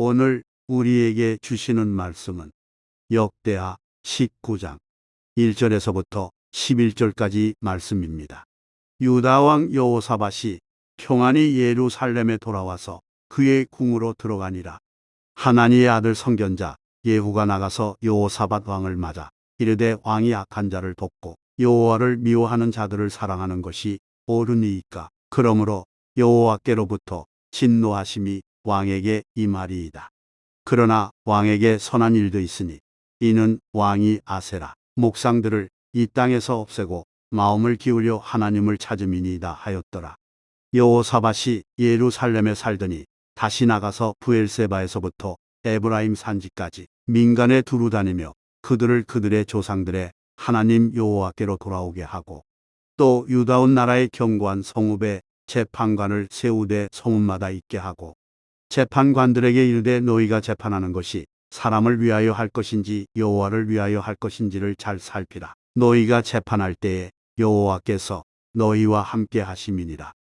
오늘 우리에게 주시는 말씀은 역대하 19장 1절에서부터 11절까지 말씀입니다. 유다 왕 여호사밧이 평안히 예루살렘에 돌아와서 그의 궁으로 들어가니라. 하나니의 아들 선견자 예후가 나가서 여호사밧 왕을 맞아 이르되 왕이 악한 자를 돕고 여호와를 미워하는 자들을 사랑하는 것이 옳으니이까. 그러므로 여호와께로부터 진노하심이 왕에게 임하리이다. 그러나 왕에게 선한 일도 있으니 이는 왕이 아세라 목상들을 이 땅에서 없애고 마음을 기울여 하나님을 찾음이니이다 하였더라. 여호사밧이 예루살렘에 살더니 다시 나가서 브엘세바에서부터 에브라임 산지까지 민간에 두루 다니며 그들을 그들의 조상들의 하나님 여호와께로 돌아오게 하고, 또 유다 온 나라의 견고한 성읍에 재판관을 세우되 성읍마다 있게 하고, 재판관들에게 이르되 너희가 재판하는 것이 사람을 위하여 할 것인지 여호와를 위하여 할 것인지를 잘 살피라. 너희가 재판할 때에 여호와께서 너희와 함께 하심이니라.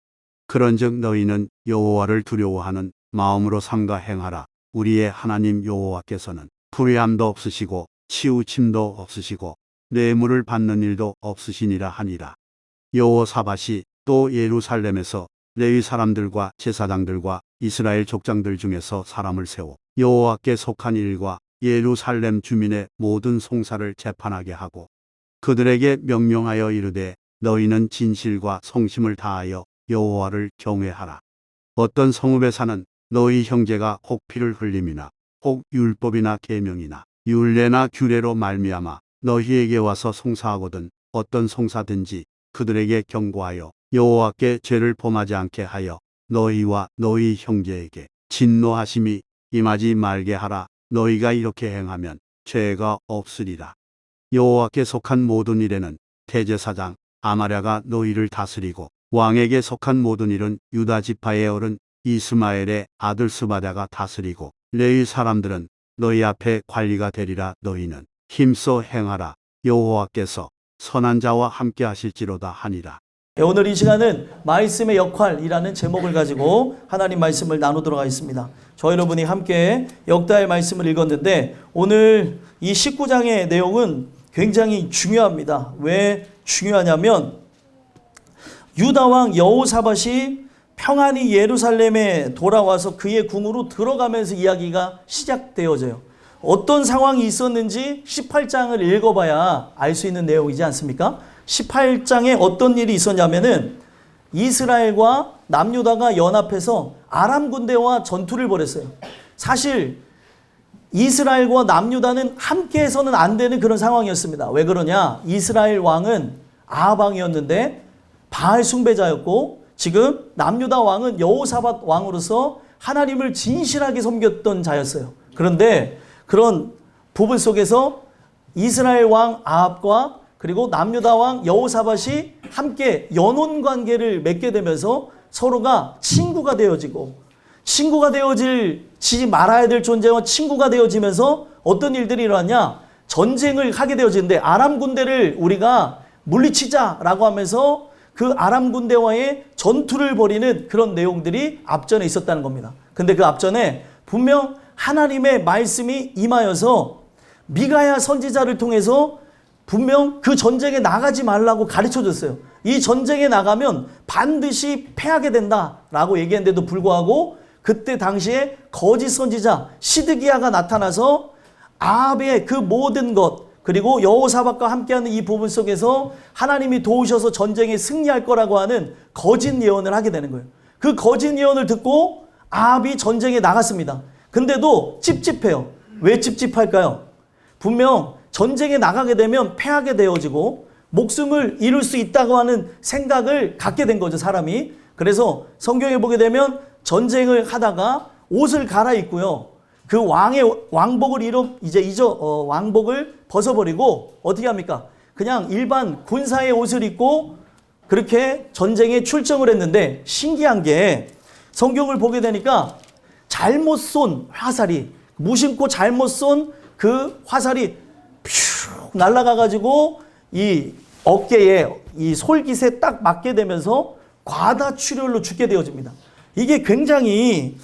그런즉 너희는 여호와를 두려워하는 마음으로 삼가 행하라. 우리의 하나님 여호와께서는 불의함도 없으시고 치우침도 없으시고 뇌물을 받는 일도 없으시니라 하니라. 여호사밧이 또 예루살렘에서 레위 사람들과 제사장들과 이스라엘 족장들 중에서 사람을 세워 여호와께 속한 일과 예루살렘 주민의 모든 송사를 재판하게 하고, 그들에게 명령하여 이르되 너희는 진실과 성심을 다하여 여호와를 경외하라. 어떤 성읍에 사는 너희 형제가 혹 피를 흘림이나 혹 율법이나 계명이나 율례나 규례로 말미암아 너희에게 와서 송사하거든 어떤 송사든지 그들에게 경고하여 여호와께 죄를 범하지 않게 하여 너희와 너희 형제에게 진노하심이 임하지 말게 하라. 너희가 이렇게 행하면 죄가 없으리라. 여호와께 속한 모든 일에는 대제사장 아마랴가 너희를 다스리고, 왕에게 속한 모든 일은 유다 지파의 어른 이스마엘의 아들 스바랴가 다스리고, 레위 사람들은 너희 앞에 관리가 되리라. 너희는 힘써 행하라. 여호와께서 선한 자와 함께 하실지로다 하니라. 오늘 이 시간은 말씀의 역할이라는 제목을 가지고 하나님 말씀을 나누도록 하겠습니다. 저 여러분이 함께 역대하의 말씀을 읽었는데, 오늘 이 19장의 내용은 굉장히 중요합니다. 왜 중요하냐면 유다 왕 여호사밧이 평안히 예루살렘에 돌아와서 그의 궁으로 들어가면서 이야기가 시작되어져요. 어떤 상황이 있었는지 18장을 읽어봐야 알 수 있는 내용이지 않습니까? 18장에 어떤 일이 있었냐면은 이스라엘과 남유다가 연합해서 아람 군대와 전투를 벌였어요. 사실 이스라엘과 남유다는 함께해서는 안 되는 그런 상황이었습니다. 왜 그러냐? 이스라엘 왕은 아합 왕이었는데 바알 숭배자였고, 지금 남유다 왕은 여호사밧 왕으로서 하나님을 진실하게 섬겼던 자였어요. 그런데 그런 부분 속에서 이스라엘 왕 아합과 그리고 남유다 왕 여호사밧이 함께 연혼 관계를 맺게 되면서 서로가 친구가 되어지고, 친구가 되어지지 말아야 될 존재와 친구가 되어지면서 어떤 일들이 일어났냐? 전쟁을 하게 되어지는데, 아람 군대를 우리가 물리치자라고 하면서 그 아람 군대와의 전투를 벌이는 그런 내용들이 앞전에 있었다는 겁니다. 근데 그 앞전에 분명 하나님의 말씀이 임하여서 미가야 선지자를 통해서 분명 그 전쟁에 나가지 말라고 가르쳐 줬어요. 이 전쟁에 나가면 반드시 패하게 된다라고 얘기했는데도 불구하고, 그때 당시에 거짓 선지자 시드기야가 나타나서 아합의 그 모든 것, 그리고 여호사밧과 함께하는 이 부분 속에서 하나님이 도우셔서 전쟁에 승리할 거라고 하는 거짓 예언을 하게 되는 거예요. 그 거짓 예언을 듣고 아합이 전쟁에 나갔습니다. 근데도 찝찝해요. 왜 찝찝할까요? 분명 전쟁에 나가게 되면 패하게 되어지고 목숨을 잃을 수 있다고 하는 생각을 갖게 된 거죠, 사람이. 그래서 성경에 보게 되면 전쟁을 하다가 옷을 갈아입고요, 그 왕의 왕복을 왕복을 벗어버리고 어떻게 합니까? 그냥 일반 군사의 옷을 입고 그렇게 전쟁에 출정을 했는데, 신기한 게 성경을 보게 되니까 잘못 쏜 화살이, 무심코 잘못 쏜 그 화살이 퓨 날아가가지고 이 어깨에 이 솔깃에 딱 맞게 되면서 과다출혈로 죽게 되어집니다. 이게 굉장히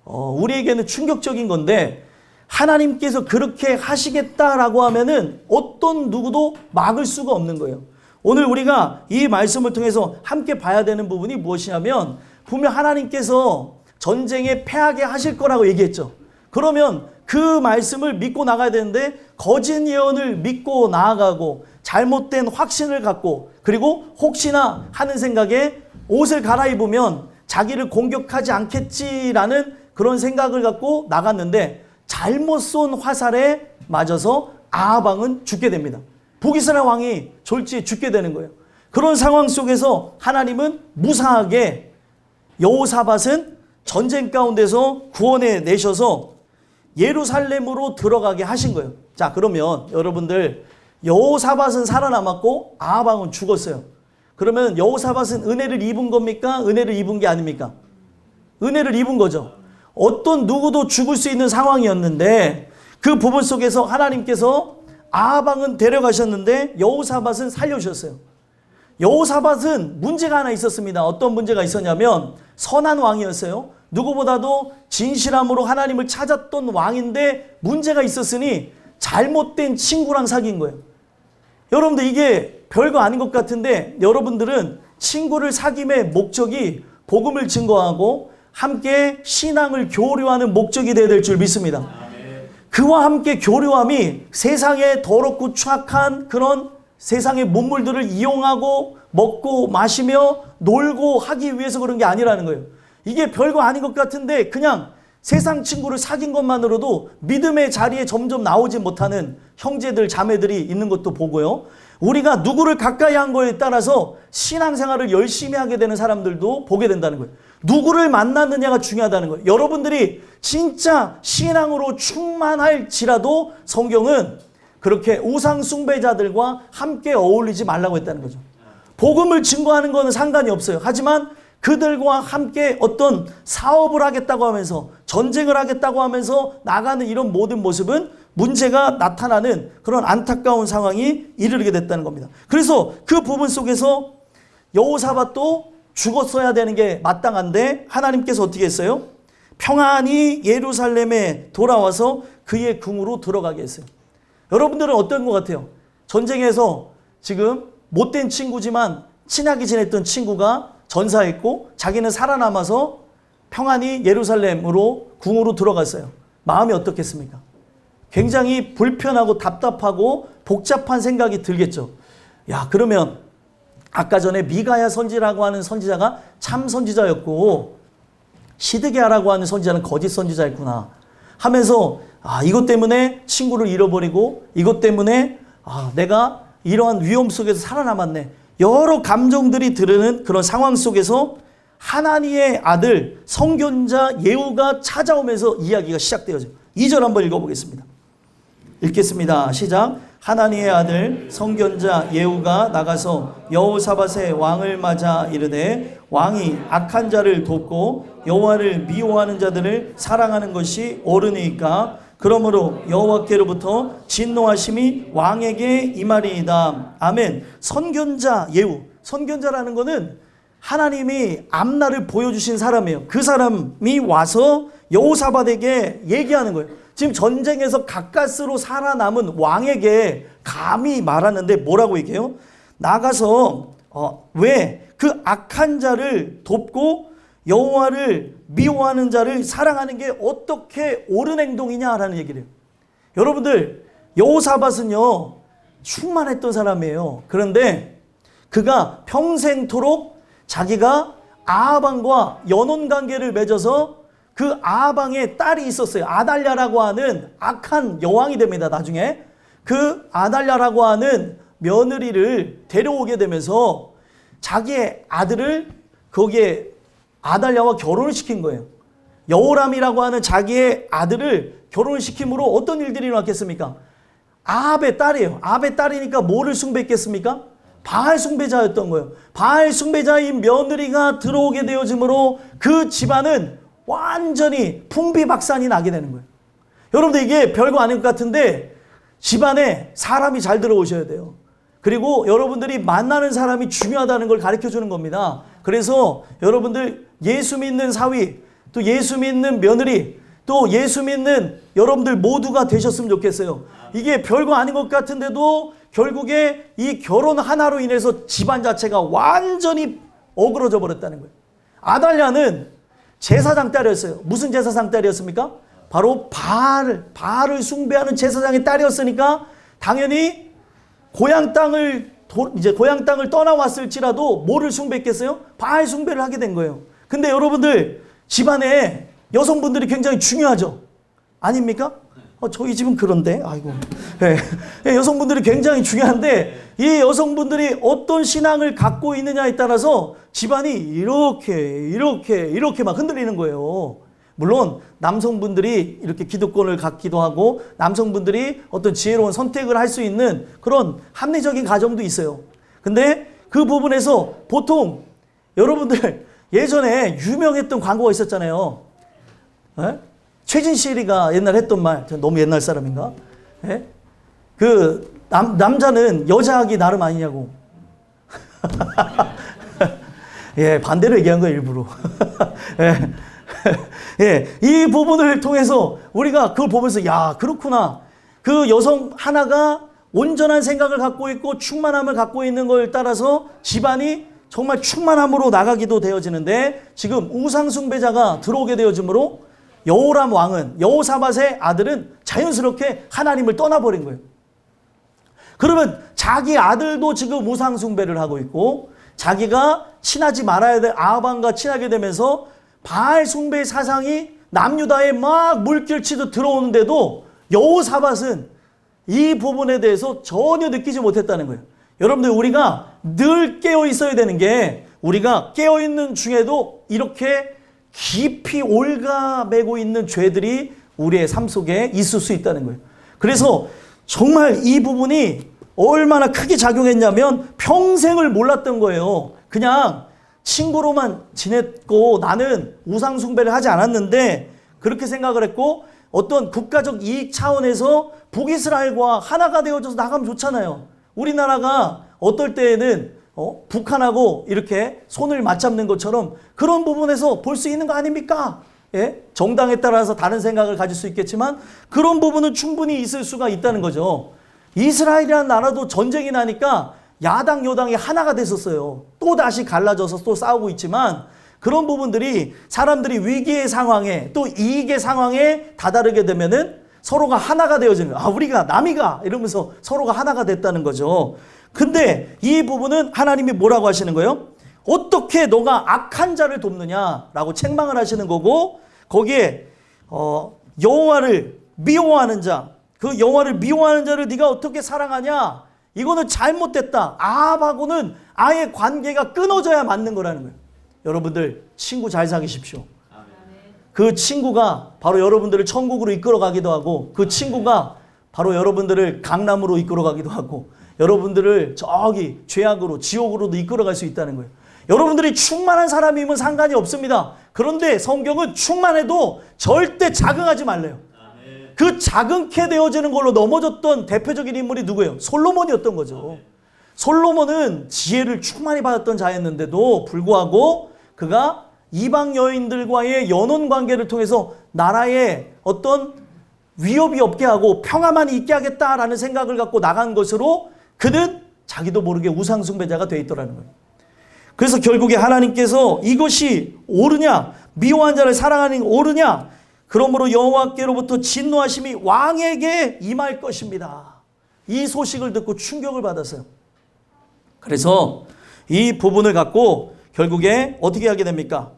우리에게는 충격적인 건데 하나님께서 그렇게 하시겠다라고 하면은 어떤 누구도 막을 수가 없는 거예요. 오늘 우리가 이 말씀을 통해서 함께 봐야 되는 부분이 무엇이냐면 분명 하나님께서 전쟁에 패하게 하실 거라고 얘기했죠. 그러면 그 말씀을 믿고 나가야 되는데 거짓 예언을 믿고 나아가고 잘못된 확신을 갖고 그리고 혹시나 하는 생각에 옷을 갈아입으면 자기를 공격하지 않겠지라는 그런 생각을 갖고 나갔는데 잘못 쏜 화살에 맞아서 아하방은 죽게 됩니다. 북이스라엘 왕이 졸지에 죽게 되는 거예요. 그런 상황 속에서 하나님은 무사하게 여호사밧은 전쟁 가운데서 구원해 내셔서 예루살렘으로 들어가게 하신 거예요. 자, 그러면 여러분들 여호사밧은 살아남았고 아하방은 죽었어요. 그러면 여호사밧은 은혜를 입은 겁니까? 은혜를 입은 게 아닙니까? 은혜를 입은 거죠. 어떤 누구도 죽을 수 있는 상황이었는데 그 부분 속에서 하나님께서 아하방은 데려가셨는데 여호사밧은 살려주셨어요. 여호사밧은 문제가 하나 있었습니다. 어떤 문제가 있었냐면 선한 왕이었어요. 누구보다도 진실함으로 하나님을 찾았던 왕인데 문제가 있었으니 잘못된 친구랑 사귄 거예요. 여러분들 이게 별거 아닌 것 같은데 여러분들은 친구를 사귐의 목적이 복음을 증거하고 함께 신앙을 교류하는 목적이 되어야 될 줄 믿습니다. 그와 함께 교류함이 세상에 더럽고 추악한 그런 세상의 문물들을 이용하고 먹고 마시며 놀고 하기 위해서 그런 게 아니라는 거예요. 이게 별거 아닌 것 같은데 그냥 세상 친구를 사귄 것만으로도 믿음의 자리에 점점 나오지 못하는 형제들 자매들이 있는 것도 보고요. 우리가 누구를 가까이 한 거에 따라서 신앙생활을 열심히 하게 되는 사람들도 보게 된다는 거예요. 누구를 만났느냐가 중요하다는 거예요. 여러분들이 진짜 신앙으로 충만할지라도 성경은 그렇게 우상 숭배자들과 함께 어울리지 말라고 했다는 거죠. 복음을 증거하는 것은 상관이 없어요. 하지만 그들과 함께 어떤 사업을 하겠다고 하면서 전쟁을 하겠다고 하면서 나가는 이런 모든 모습은 문제가 나타나는 그런 안타까운 상황이 이르게 됐다는 겁니다. 그래서 그 부분 속에서 여호사밧도 죽었어야 되는 게 마땅한데 하나님께서 어떻게 했어요? 평안히 예루살렘에 돌아와서 그의 궁으로 들어가게 했어요. 여러분들은 어떤 것 같아요? 전쟁에서 지금 못된 친구지만 친하게 지냈던 친구가 전사했고 자기는 살아남아서 평안히 예루살렘으로 궁으로 들어갔어요. 마음이 어떻겠습니까? 굉장히 불편하고 답답하고 복잡한 생각이 들겠죠. 야, 그러면 아까 전에 미가야 선지라고 하는 선지자가 참 선지자였고 시드기야라고 하는 선지자는 거짓 선지자였구나 하면서 이것 때문에 친구를 잃어버리고 이것 때문에 내가 이러한 위험 속에서 살아남았네. 여러 감정들이 드러는 그런 상황 속에서 하나님의 아들 성견자 예후가 찾아오면서 이야기가 시작되어져요. 2절 한번 읽어보겠습니다. 읽겠습니다. 시작. 하나님의 아들 성견자 예후가 나가서 여호사밧의 왕을 맞아 이르되 왕이 악한 자를 돕고 여호와를 미워하는 자들을 사랑하는 것이 옳으니까 그러므로 여호와께로부터 진노하심이 왕에게 임하리이다. 아멘. 선견자 예후. 선견자라는 것은 하나님이 앞날을 보여주신 사람이에요. 그 사람이 와서 여호사밧에게 얘기하는 거예요. 지금 전쟁에서 가까스로 살아남은 왕에게 감히 말하는데 뭐라고 얘기해요? 나가서 왜 그 악한 자를 돕고 여호와를 미워하는 자를 사랑하는 게 어떻게 옳은 행동이냐라는 얘기를 해요. 여러분들 여호사밧은요 충만했던 사람이에요. 그런데 그가 평생토록 자기가 아하방과 연혼관계를 맺어서 그 아하방에 딸이 있었어요. 아달랴라고 하는 악한 여왕이 됩니다. 나중에 그 아달랴라고 하는 며느리를 데려오게 되면서 자기의 아들을 거기에 아달랴와 결혼을 시킨 거예요. 여호람이라고 하는 자기의 아들을 결혼을 시킴으로 어떤 일들이 일어났겠습니까? 아합의 딸이에요. 아합의 딸이니까 뭐를 숭배했겠습니까? 바알 숭배자였던 거예요. 바알 숭배자인 며느리가 들어오게 되어지므로 그 집안은 완전히 풍비박산이 나게 되는 거예요. 여러분들 이게 별거 아닌 것 같은데 집안에 사람이 잘 들어오셔야 돼요. 그리고 여러분들이 만나는 사람이 중요하다는 걸 가르쳐 주는 겁니다. 그래서 여러분들 예수 믿는 사위 또 예수 믿는 며느리, 또 예수 믿는 여러분들 모두가 되셨으면 좋겠어요. 이게 별거 아닌 것 같은데도 결국에 이 결혼 하나로 인해서 집안 자체가 완전히 어그러져 버렸다는 거예요. 아달랴는 제사장 딸이었어요. 무슨 제사장 딸이었습니까? 바로 바알을 숭배하는 제사장의 딸이었으니까 당연히 고향 땅을 떠나왔을지라도 뭐를 숭배했겠어요? 바알 숭배를 하게 된 거예요. 근데 여러분들 집안에 여성분들이 굉장히 중요하죠. 아닙니까? 저희 집은 그런데 아이고. 네, 여성분들이 굉장히 중요한데 이 여성분들이 어떤 신앙을 갖고 있느냐에 따라서 집안이 이렇게 막 흔들리는 거예요. 물론 남성분들이 이렇게 기득권을 갖기도 하고 남성분들이 어떤 지혜로운 선택을 할 수 있는 그런 합리적인 가정도 있어요. 근데 그 부분에서 보통 여러분들 예전에 유명했던 광고가 있었잖아요. 에? 최진실이가 옛날 했던 말, 너무 옛날 사람인가? 에? 그 남자는 여자하기 나름 아니냐고. 예, 반대로 얘기한 거예요, 일부러. 예. 예, 이 부분을 통해서 우리가 그걸 보면서 야, 그렇구나. 그 여성 하나가 온전한 생각을 갖고 있고 충만함을 갖고 있는 걸 따라서 집안이 정말 충만함으로 나가기도 되어지는데 지금 우상 숭배자가 들어오게 되어지므로 여호람 왕은 여호사밧의 아들은 자연스럽게 하나님을 떠나버린 거예요. 그러면 자기 아들도 지금 우상 숭배를 하고 있고 자기가 친하지 말아야 될 아합왕과 친하게 되면서 바알 숭배의 사상이 남유다에 막 물결치듯 들어오는데도 여호사밧은 이 부분에 대해서 전혀 느끼지 못했다는 거예요. 여러분들 우리가 늘 깨어 있어야 되는 게 우리가 깨어 있는 중에도 이렇게 깊이 올가매고 있는 죄들이 우리의 삶 속에 있을 수 있다는 거예요. 그래서 정말 이 부분이 얼마나 크게 작용했냐면 평생을 몰랐던 거예요. 그냥 친구로만 지냈고 나는 우상 숭배를 하지 않았는데 그렇게 생각을 했고 어떤 국가적 이익 차원에서 북이스라엘과 하나가 되어져서 나가면 좋잖아요. 우리나라가 어떨 때에는 북한하고 이렇게 손을 맞잡는 것처럼 그런 부분에서 볼 수 있는 거 아닙니까? 예? 정당에 따라서 다른 생각을 가질 수 있겠지만 그런 부분은 충분히 있을 수가 있다는 거죠. 이스라엘이라는 나라도 전쟁이 나니까 야당 여당이 하나가 됐었어요. 또 다시 갈라져서 또 싸우고 있지만 그런 부분들이 사람들이 위기의 상황에 또 이익의 상황에 다다르게 되면은 서로가 하나가 되어지는 거예요. 우리가 남이가 이러면서 서로가 하나가 됐다는 거죠. 근데 이 부분은 하나님이 뭐라고 하시는 거예요? 어떻게 너가 악한 자를 돕느냐라고 책망을 하시는 거고 거기에 여호와를 미워하는 자, 그 여호와를 미워하는 자를 네가 어떻게 사랑하냐? 이거는 잘못됐다. 아합하고는 아예 관계가 끊어져야 맞는 거라는 거예요. 여러분들 친구 잘 사귀십시오. 그 친구가 바로 여러분들을 천국으로 이끌어 가기도 하고 그 친구가 바로 여러분들을 강남으로 이끌어 가기도 하고 여러분들을 저기 죄악으로 지옥으로도 이끌어 갈 수 있다는 거예요. 여러분들이 충만한 사람이면 상관이 없습니다. 그런데 성경은 충만해도 절대 자긍하지 말래요. 그 자긍게 되어지는 걸로 넘어졌던 대표적인 인물이 누구예요? 솔로몬이었던 거죠. 솔로몬은 지혜를 충만히 받았던 자였는데도 불구하고 그가 이방 여인들과의 연혼 관계를 통해서 나라에 어떤 위협이 없게 하고 평화만 있게 하겠다라는 생각을 갖고 나간 것으로 그는 자기도 모르게 우상 숭배자가 돼 있더라는 거예요. 그래서 결국에 하나님께서 이것이 옳으냐, 미워한 자를 사랑하는 게 옳으냐, 그러므로 여호와께로부터 진노하심이 왕에게 임할 것입니다. 이 소식을 듣고 충격을 받았어요. 그래서 이 부분을 갖고 결국에 어떻게 하게 됩니까?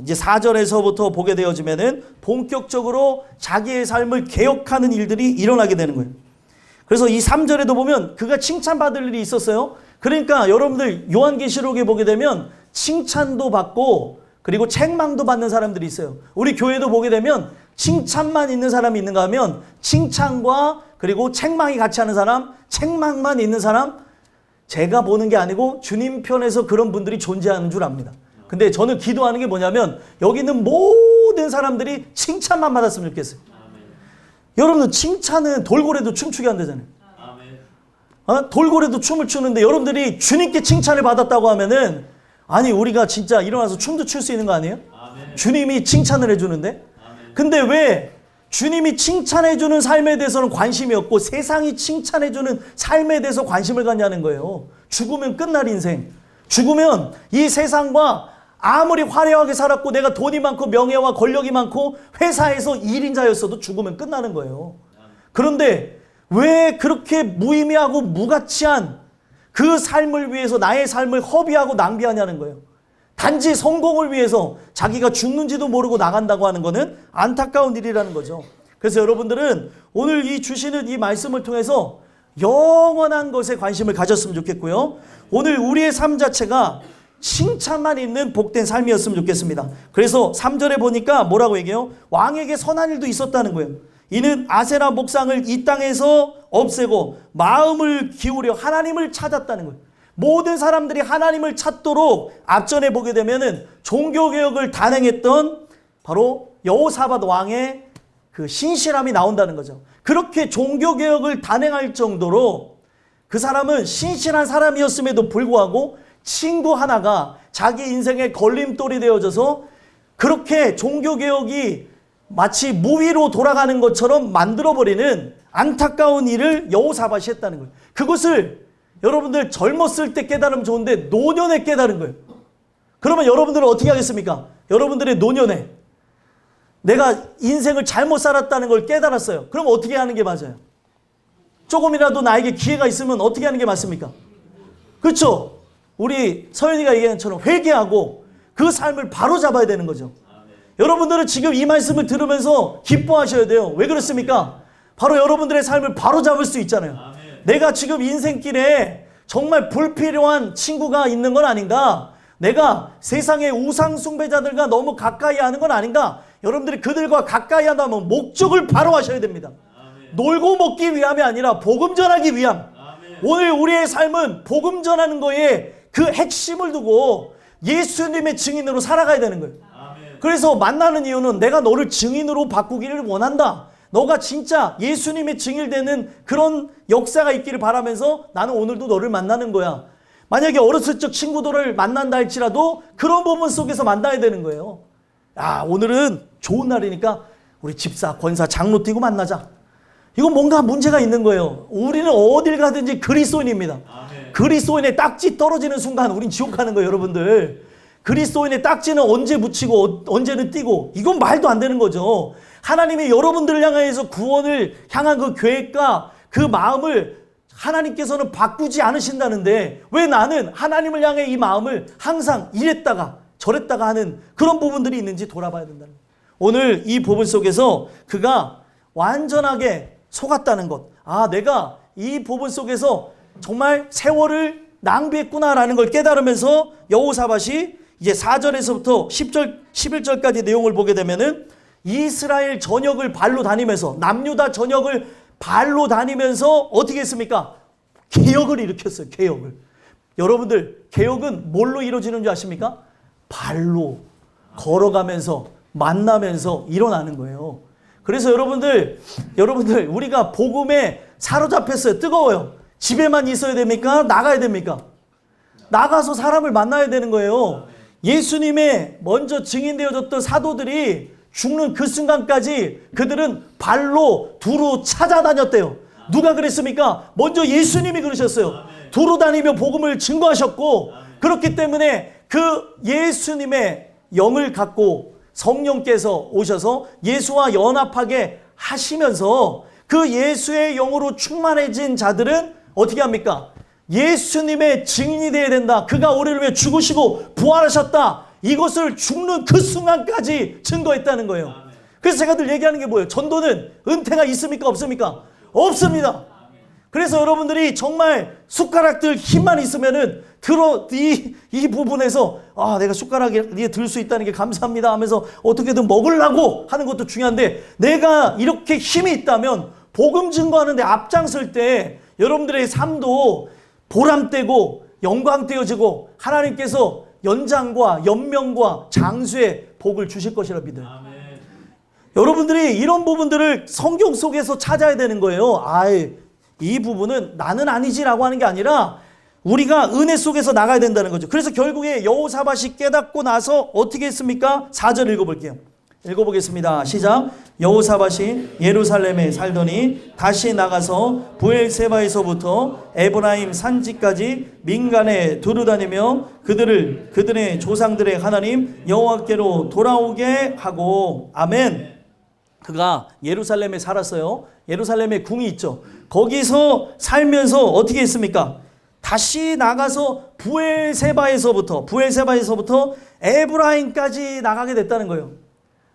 이제 4절에서부터 보게 되어지면은 본격적으로 자기의 삶을 개혁하는 일들이 일어나게 되는 거예요. 그래서 이 3절에도 보면 그가 칭찬받을 일이 있었어요. 그러니까 여러분들 요한계시록에 보게 되면 칭찬도 받고 그리고 책망도 받는 사람들이 있어요. 우리 교회도 보게 되면 칭찬만 있는 사람이 있는가 하면 칭찬과 그리고 책망이 같이 하는 사람, 책망만 있는 사람, 제가 보는 게 아니고 주님 편에서 그런 분들이 존재하는 줄 압니다. 근데 저는 기도하는 게 뭐냐면 여기 있는 모든 사람들이 칭찬만 받았으면 좋겠어요. 여러분들 칭찬은 돌고래도 춤추게 한다잖아요. 돌고래도 춤을 추는데 여러분들이 주님께 칭찬을 받았다고 하면은 아니 우리가 진짜 일어나서 춤도 출 수 있는 거 아니에요? 주님이 칭찬을 해주는데. 근데 왜 주님이 칭찬해주는 삶에 대해서는 관심이 없고 세상이 칭찬해주는 삶에 대해서 관심을 갖냐는 거예요. 죽으면 끝날 인생. 죽으면 이 세상과 아무리 화려하게 살았고 내가 돈이 많고 명예와 권력이 많고 회사에서 1인자였어도 죽으면 끝나는 거예요. 그런데 왜 그렇게 무의미하고 무가치한 그 삶을 위해서 나의 삶을 허비하고 낭비하냐는 거예요. 단지 성공을 위해서 자기가 죽는지도 모르고 나간다고 하는 것은 안타까운 일이라는 거죠. 그래서 여러분들은 오늘 이 주시는 이 말씀을 통해서 영원한 것에 관심을 가졌으면 좋겠고요. 오늘 우리의 삶 자체가 칭찬만 있는 복된 삶이었으면 좋겠습니다. 그래서 3절에 보니까 뭐라고 얘기해요? 왕에게 선한 일도 있었다는 거예요. 이는 아세라 목상을 이 땅에서 없애고 마음을 기울여 하나님을 찾았다는 거예요. 모든 사람들이 하나님을 찾도록 앞전에 보게 되면은 종교개혁을 단행했던 바로 여호사밧 왕의 그 신실함이 나온다는 거죠. 그렇게 종교개혁을 단행할 정도로 그 사람은 신실한 사람이었음에도 불구하고 친구 하나가 자기 인생의 걸림돌이 되어져서 그렇게 종교개혁이 마치 무위로 돌아가는 것처럼 만들어버리는 안타까운 일을 여호사밧이 했다는 거예요. 그것을 여러분들 젊었을 때 깨달으면 좋은데 노년에 깨달은 거예요. 그러면 여러분들은 어떻게 하겠습니까? 여러분들의 노년에 내가 인생을 잘못 살았다는 걸 깨달았어요. 그럼 어떻게 하는 게 맞아요? 조금이라도 나에게 기회가 있으면 어떻게 하는 게 맞습니까? 그렇죠? 우리 서연이가 얘기한 것처럼 회개하고 그 삶을 바로 잡아야 되는 거죠. 여러분들은 지금 이 말씀을 들으면서 기뻐하셔야 돼요. 왜 그렇습니까? 바로 여러분들의 삶을 바로 잡을 수 있잖아요. 내가 지금 인생길에 정말 불필요한 친구가 있는 건 아닌가? 내가 세상의 우상 숭배자들과 너무 가까이 하는 건 아닌가? 여러분들이 그들과 가까이 한다면 목적을 바로 하셔야 됩니다. 놀고 먹기 위함이 아니라 복음 전하기 위함. 오늘 우리의 삶은 복음 전하는 거에 그 핵심을 두고 예수님의 증인으로 살아가야 되는 거예요. 그래서 만나는 이유는 내가 너를 증인으로 바꾸기를 원한다. 너가 진짜 예수님의 증인 되는 그런 역사가 있기를 바라면서 나는 오늘도 너를 만나는 거야. 만약에 어렸을 적 친구들을 만난다 할지라도 그런 부분 속에서 만나야 되는 거예요. 야, 오늘은 좋은 날이니까 우리 집사, 권사, 장로 뛰고 만나자. 이건 뭔가 문제가 있는 거예요. 우리는 어딜 가든지 그리스도인입니다. 그리스도인의 딱지 떨어지는 순간 우린 지옥 가는 거예요, 여러분들. 그리스도인의 딱지는 언제 붙이고 언제는 띄고 이건 말도 안 되는 거죠. 하나님이 여러분들을 향해서 구원을 향한 그 계획과 그 마음을 하나님께서는 바꾸지 않으신다는데 왜 나는 하나님을 향해 이 마음을 항상 이랬다가 저랬다가 하는 그런 부분들이 있는지 돌아봐야 된다는 거예요. 오늘 이 부분 속에서 그가 완전하게 속았다는 것. 아, 내가 이 부분 속에서 정말 세월을 낭비했구나라는 걸 깨달으면서 여호사밧이 이제 4절에서부터 10절, 11절까지 내용을 보게 되면은 이스라엘 전역을 발로 다니면서 남유다 전역을 발로 다니면서 어떻게 했습니까? 개혁을 일으켰어요. 개혁을. 여러분들 개혁은 뭘로 이루어지는 줄 아십니까? 발로 걸어가면서 만나면서 일어나는 거예요. 그래서 여러분들 우리가 복음에 사로잡혔어요. 뜨거워요. 집에만 있어야 됩니까? 나가야 됩니까? 나가서 사람을 만나야 되는 거예요. 예수님의 먼저 증인되어졌던 사도들이 죽는 그 순간까지 그들은 발로 두루 찾아다녔대요. 누가 그랬습니까? 먼저 예수님이 그러셨어요. 두루 다니며 복음을 증거하셨고 그렇기 때문에 그 예수님의 영을 갖고 성령께서 오셔서 예수와 연합하게 하시면서 그 예수의 영으로 충만해진 자들은 어떻게 합니까? 예수님의 증인이 되어야 된다. 그가 우리를 위해 죽으시고 부활하셨다. 이것을 죽는 그 순간까지 증거했다는 거예요. 그래서 제가 늘 얘기하는 게 뭐예요? 전도는 은퇴가 있습니까? 없습니까? 없습니다. 그래서 여러분들이 정말 숟가락들 힘만 있으면은 이 부분에서 아, 내가 숟가락에 들 수 있다는 게 감사합니다 하면서 어떻게든 먹으려고 하는 것도 중요한데 내가 이렇게 힘이 있다면 복음 증거하는데 앞장설 때 여러분들의 삶도 보람되고 영광되어지고 하나님께서 연장과 연명과 장수의 복을 주실 것이라 믿어요. 여러분들이 이런 부분들을 성경 속에서 찾아야 되는 거예요. 이 부분은 나는 아니지라고 하는 게 아니라 우리가 은혜 속에서 나가야 된다는 거죠. 그래서 결국에 여호사밧이 깨닫고 나서 어떻게 했습니까? 4절 읽어볼게요. 읽어보겠습니다. 시작. 여호사밧이 예루살렘에 살더니 다시 나가서 브엘세바에서부터 에브라임 산지까지 민간에 두루다니며 그들의 조상들의 하나님 여호와께로 돌아오게 하고. 아멘. 그가 예루살렘에 살았어요. 예루살렘에 궁이 있죠. 거기서 살면서 어떻게 했습니까? 다시 나가서 브엘세바에서부터 에브라임까지 나가게 됐다는 거예요.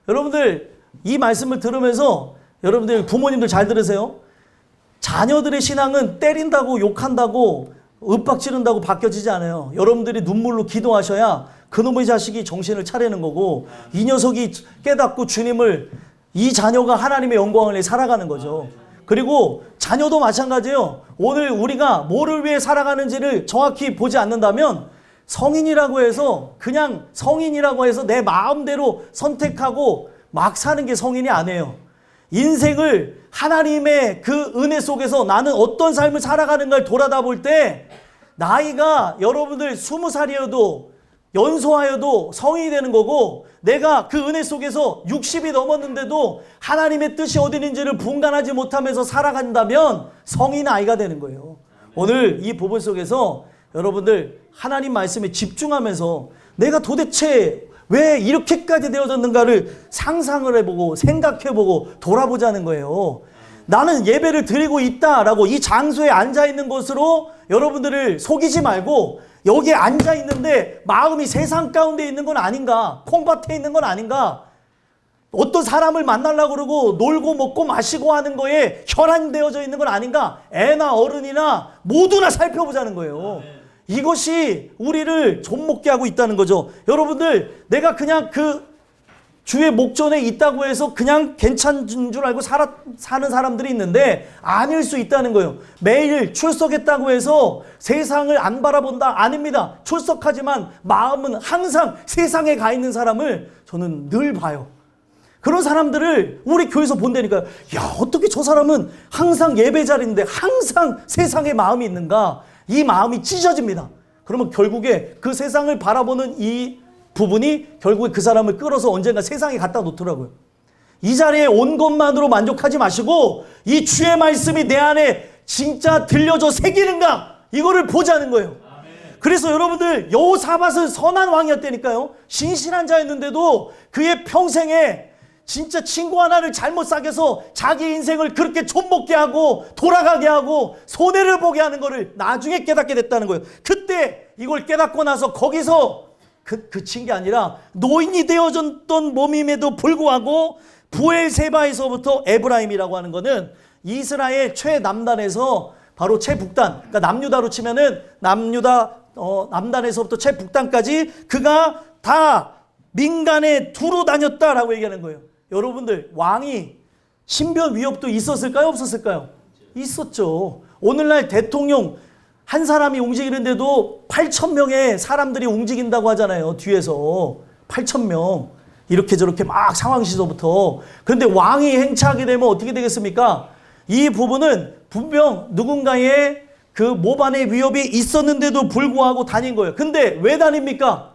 여러분들 이 말씀을 들으면서 여러분들 부모님들 잘 들으세요. 자녀들의 신앙은 때린다고 욕한다고 윽박지른다고 바뀌어지지 않아요. 여러분들이 눈물로 기도하셔야 그놈의 자식이 정신을 차리는 거고 이 녀석이 깨닫고 주님을 이 자녀가 하나님의 영광을 위해 살아가는 거죠. 그리고 자녀도 마찬가지예요. 오늘 우리가 뭐를 위해 살아가는지를 정확히 보지 않는다면 성인이라고 해서 그냥 성인이라고 해서 내 마음대로 선택하고 막 사는 게 성인이 아니에요. 인생을 하나님의 그 은혜 속에서 나는 어떤 삶을 살아가는가를 돌아다 볼 때 나이가 여러분들 20살이어도 연소하여도 성인이 되는 거고 내가 그 은혜 속에서 60이 넘었는데도 하나님의 뜻이 어디 있는지를 분간하지 못하면서 살아간다면 성인 아이가 되는 거예요. 오늘 이 부분 속에서 여러분들 하나님 말씀에 집중하면서 내가 도대체 왜 이렇게까지 되어졌는가를 상상을 해보고 생각해보고 돌아보자는 거예요. 나는 예배를 드리고 있다라고 이 장소에 앉아있는 것으로 여러분들을 속이지 말고 여기에 앉아있는데 마음이 세상 가운데 있는 건 아닌가, 콩밭에 있는 건 아닌가, 어떤 사람을 만나려고 그러고 놀고 먹고 마시고 하는 거에 혈안되어져 있는 건 아닌가, 애나 어른이나 모두나 살펴보자는 거예요. 이것이 우리를 좀먹게 하고 있다는 거죠. 여러분들 내가 그냥 그 주의 목전에 있다고 해서 그냥 괜찮은 줄 알고 사는 사람들이 있는데 아닐 수 있다는 거예요. 매일 출석했다고 해서 세상을 안 바라본다? 아닙니다. 출석하지만 마음은 항상 세상에 가 있는 사람을 저는 늘 봐요. 그런 사람들을 우리 교회에서 본다니까요. 야, 어떻게 저 사람은 항상 예배 자리인데 항상 세상에 마음이 있는가? 이 마음이 찢어집니다. 그러면 결국에 그 세상을 바라보는 이 부분이 결국에 그 사람을 끌어서 언젠가 세상에 갖다 놓더라고요. 이 자리에 온 것만으로 만족하지 마시고 이 주의 말씀이 내 안에 진짜 들려져 새기는가 이거를 보자는 거예요. 그래서 여러분들 여호사밧은 선한 왕이었다니까요. 신실한 자였는데도 그의 평생에 진짜 친구 하나를 잘못 사귀어서 자기 인생을 그렇게 촌먹게 하고 돌아가게 하고 손해를 보게 하는 거를 나중에 깨닫게 됐다는 거예요. 그때 이걸 깨닫고 나서 거기서 그친 게 아니라 노인이 되어졌던 몸임에도 불구하고 브엘세바에서부터 에브라임이라고 하는 거는 이스라엘 최남단에서 바로 최북단, 그러니까 남유다로 치면은 남단에서부터 최북단까지 그가 다 민간에 두루 다녔다라고 얘기하는 거예요. 여러분들 왕이 신변 위협도 있었을까요? 없었을까요? 있었죠. 오늘날 대통령 한 사람이 움직이는데도 8,000명의 사람들이 움직인다고 하잖아요. 뒤에서 8,000명 이렇게 저렇게 막 상황시서부터. 그런데 왕이 행차하게 되면 어떻게 되겠습니까? 이 부분은 분명 누군가의 그 모반의 위협이 있었는데도 불구하고 다닌 거예요. 근데 왜 다닙니까?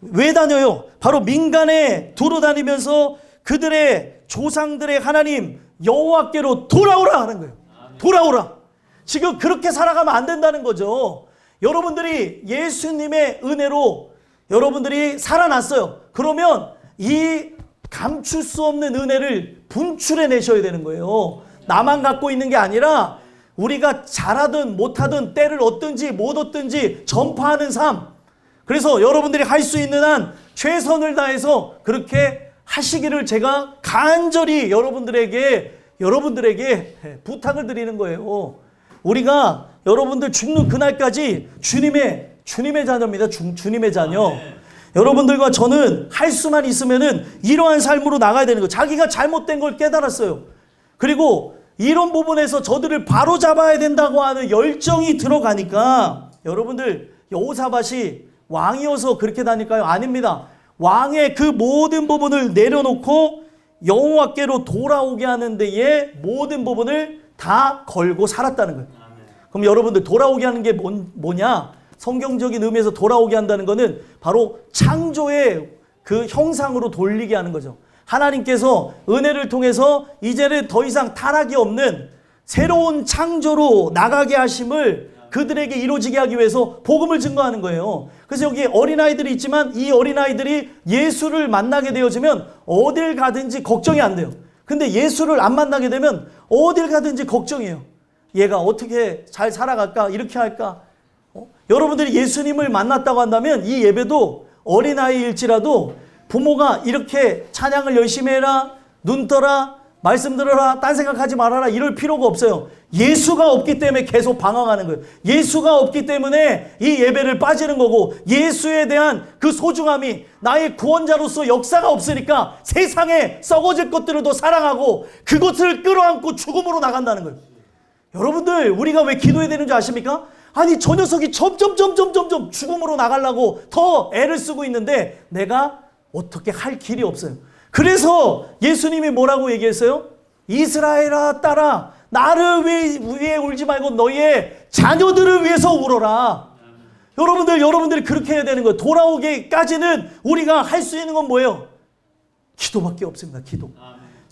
왜 다녀요? 바로 민간에 두루 다니면서 그들의 조상들의 하나님 여호와께로 돌아오라 하는 거예요. 돌아오라. 지금 그렇게 살아가면 안 된다는 거죠. 여러분들이 예수님의 은혜로 여러분들이 살아났어요. 그러면 이 감출 수 없는 은혜를 분출해 내셔야 되는 거예요. 나만 갖고 있는 게 아니라 우리가 잘하든 못하든 때를 얻든지 못 얻든지 전파하는 삶. 그래서 여러분들이 할 수 있는 한 최선을 다해서 그렇게 하시기를 제가 간절히 여러분들에게 부탁을 드리는 거예요. 우리가 여러분들 죽는 그날까지 주님의 자녀입니다. 주님의 자녀. 여러분들과 저는 할 수만 있으면은 이러한 삶으로 나가야 되는 거예요. 자기가 잘못된 걸 깨달았어요. 그리고 이런 부분에서 저들을 바로잡아야 된다고 하는 열정이 들어가니까 여러분들 여호사밧이 왕이어서 그렇게 다닐까요? 아닙니다. 왕의 그 모든 부분을 내려놓고 여호와께로 돌아오게 하는 데에 모든 부분을 다 걸고 살았다는 거예요. 그럼 여러분들 돌아오게 하는 게 뭐냐? 성경적인 의미에서 돌아오게 한다는 것은 바로 창조의 그 형상으로 돌리게 하는 거죠. 하나님께서 은혜를 통해서 이제는 더 이상 타락이 없는 새로운 창조로 나가게 하심을 그들에게 이루어지게 하기 위해서 복음을 증거하는 거예요. 그래서 여기 어린아이들이 있지만 이 어린아이들이 예수를 만나게 되어지면 어딜 가든지 걱정이 안 돼요. 근데 예수를 안 만나게 되면 어딜 가든지 걱정이에요. 얘가 어떻게 잘 살아갈까? 이렇게 할까? 여러분들이 예수님을 만났다고 한다면 이 예배도 어린아이일지라도 부모가 이렇게 찬양을 열심히 해라, 눈 떠라, 말씀 들어라, 딴 생각하지 말아라 이럴 필요가 없어요. 예수가 없기 때문에 계속 방황하는 거예요. 예수가 없기 때문에 이 예배를 빠지는 거고, 예수에 대한 그 소중함이 나의 구원자로서 역사가 없으니까 세상에 썩어질 것들을 더 사랑하고 그것을 끌어안고 죽음으로 나간다는 거예요. 여러분들, 우리가 왜 기도해야 되는 줄 아십니까? 아니, 저 녀석이 점점 죽음으로 나가려고 더 애를 쓰고 있는데 내가 어떻게 할 길이 없어요. 그래서 예수님이 뭐라고 얘기했어요? 이스라엘아 따라 나를 위해 울지 말고 너희의 자녀들을 위해서 울어라. 여러분들이 그렇게 해야 되는 거예요. 돌아오기까지는 우리가 할 수 있는 건 뭐예요? 기도밖에 없습니다. 기도.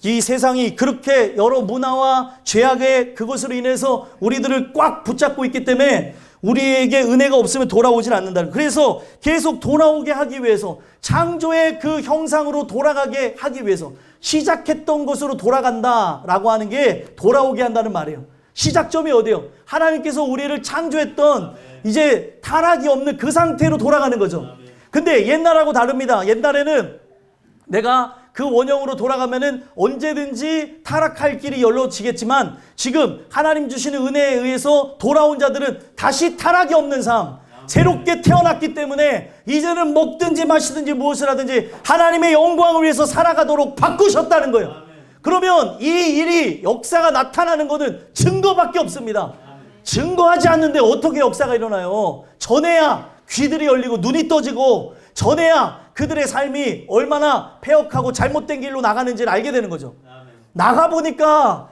이 세상이 그렇게 여러 문화와 죄악의 그것으로 인해서 우리들을 꽉 붙잡고 있기 때문에 우리에게 은혜가 없으면 돌아오질 않는다. 그래서 계속 돌아오게 하기 위해서, 창조의 그 형상으로 돌아가게 하기 위해서 시작했던 것으로 돌아간다라고 하는 게 돌아오게 한다는 말이에요. 시작점이 어디예요? 하나님께서 우리를 창조했던 이제 타락이 없는 그 상태로 돌아가는 거죠. 근데 옛날하고 다릅니다. 옛날에는 내가 그 원형으로 돌아가면은 언제든지 타락할 길이 열려지겠지만, 지금 하나님 주시는 은혜에 의해서 돌아온 자들은 다시 타락이 없는 삶, 새롭게 태어났기 때문에 이제는 먹든지 마시든지 무엇을 하든지 하나님의 영광을 위해서 살아가도록 바꾸셨다는 거예요. 그러면 이 일이, 역사가 나타나는 것은 증거밖에 없습니다. 증거하지 않는데 어떻게 역사가 일어나요? 전해야 귀들이 열리고 눈이 떠지고, 전해야 그들의 삶이 얼마나 폐역하고 잘못된 길로 나가는지를 알게 되는 거죠. 나가보니까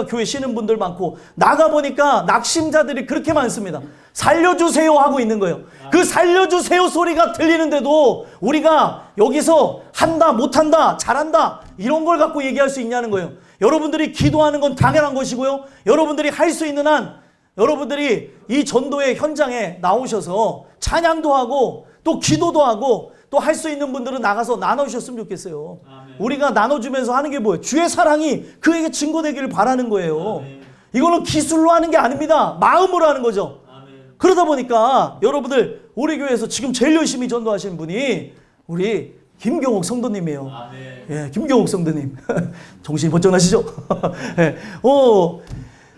교회 쉬는 분들 많고, 나가보니까 낙심자들이 그렇게 많습니다. 살려주세요 하고 있는 거예요. 그 살려주세요 소리가 들리는데도 우리가 여기서 한다, 못한다, 잘한다 이런 걸 갖고 얘기할 수 있냐는 거예요. 여러분들이 기도하는 건 당연한 것이고요. 여러분들이 할 수 있는 한 여러분들이 이 전도의 현장에 나오셔서 찬양도 하고 또 기도도 하고 또 할 수 있는 분들은 나가서 나눠주셨으면 좋겠어요. 아멘. 우리가 나눠주면서 하는 게 뭐예요? 주의 사랑이 그에게 증거되기를 바라는 거예요. 아멘. 이거는 기술로 하는 게 아닙니다. 마음으로 하는 거죠. 아멘. 그러다 보니까 여러분들, 우리 교회에서 지금 제일 열심히 전도하시는 분이 우리 김경옥 성도님이에요. 아멘. 예, 김경옥 성도님. 정신이 번쩍 나시죠? 예.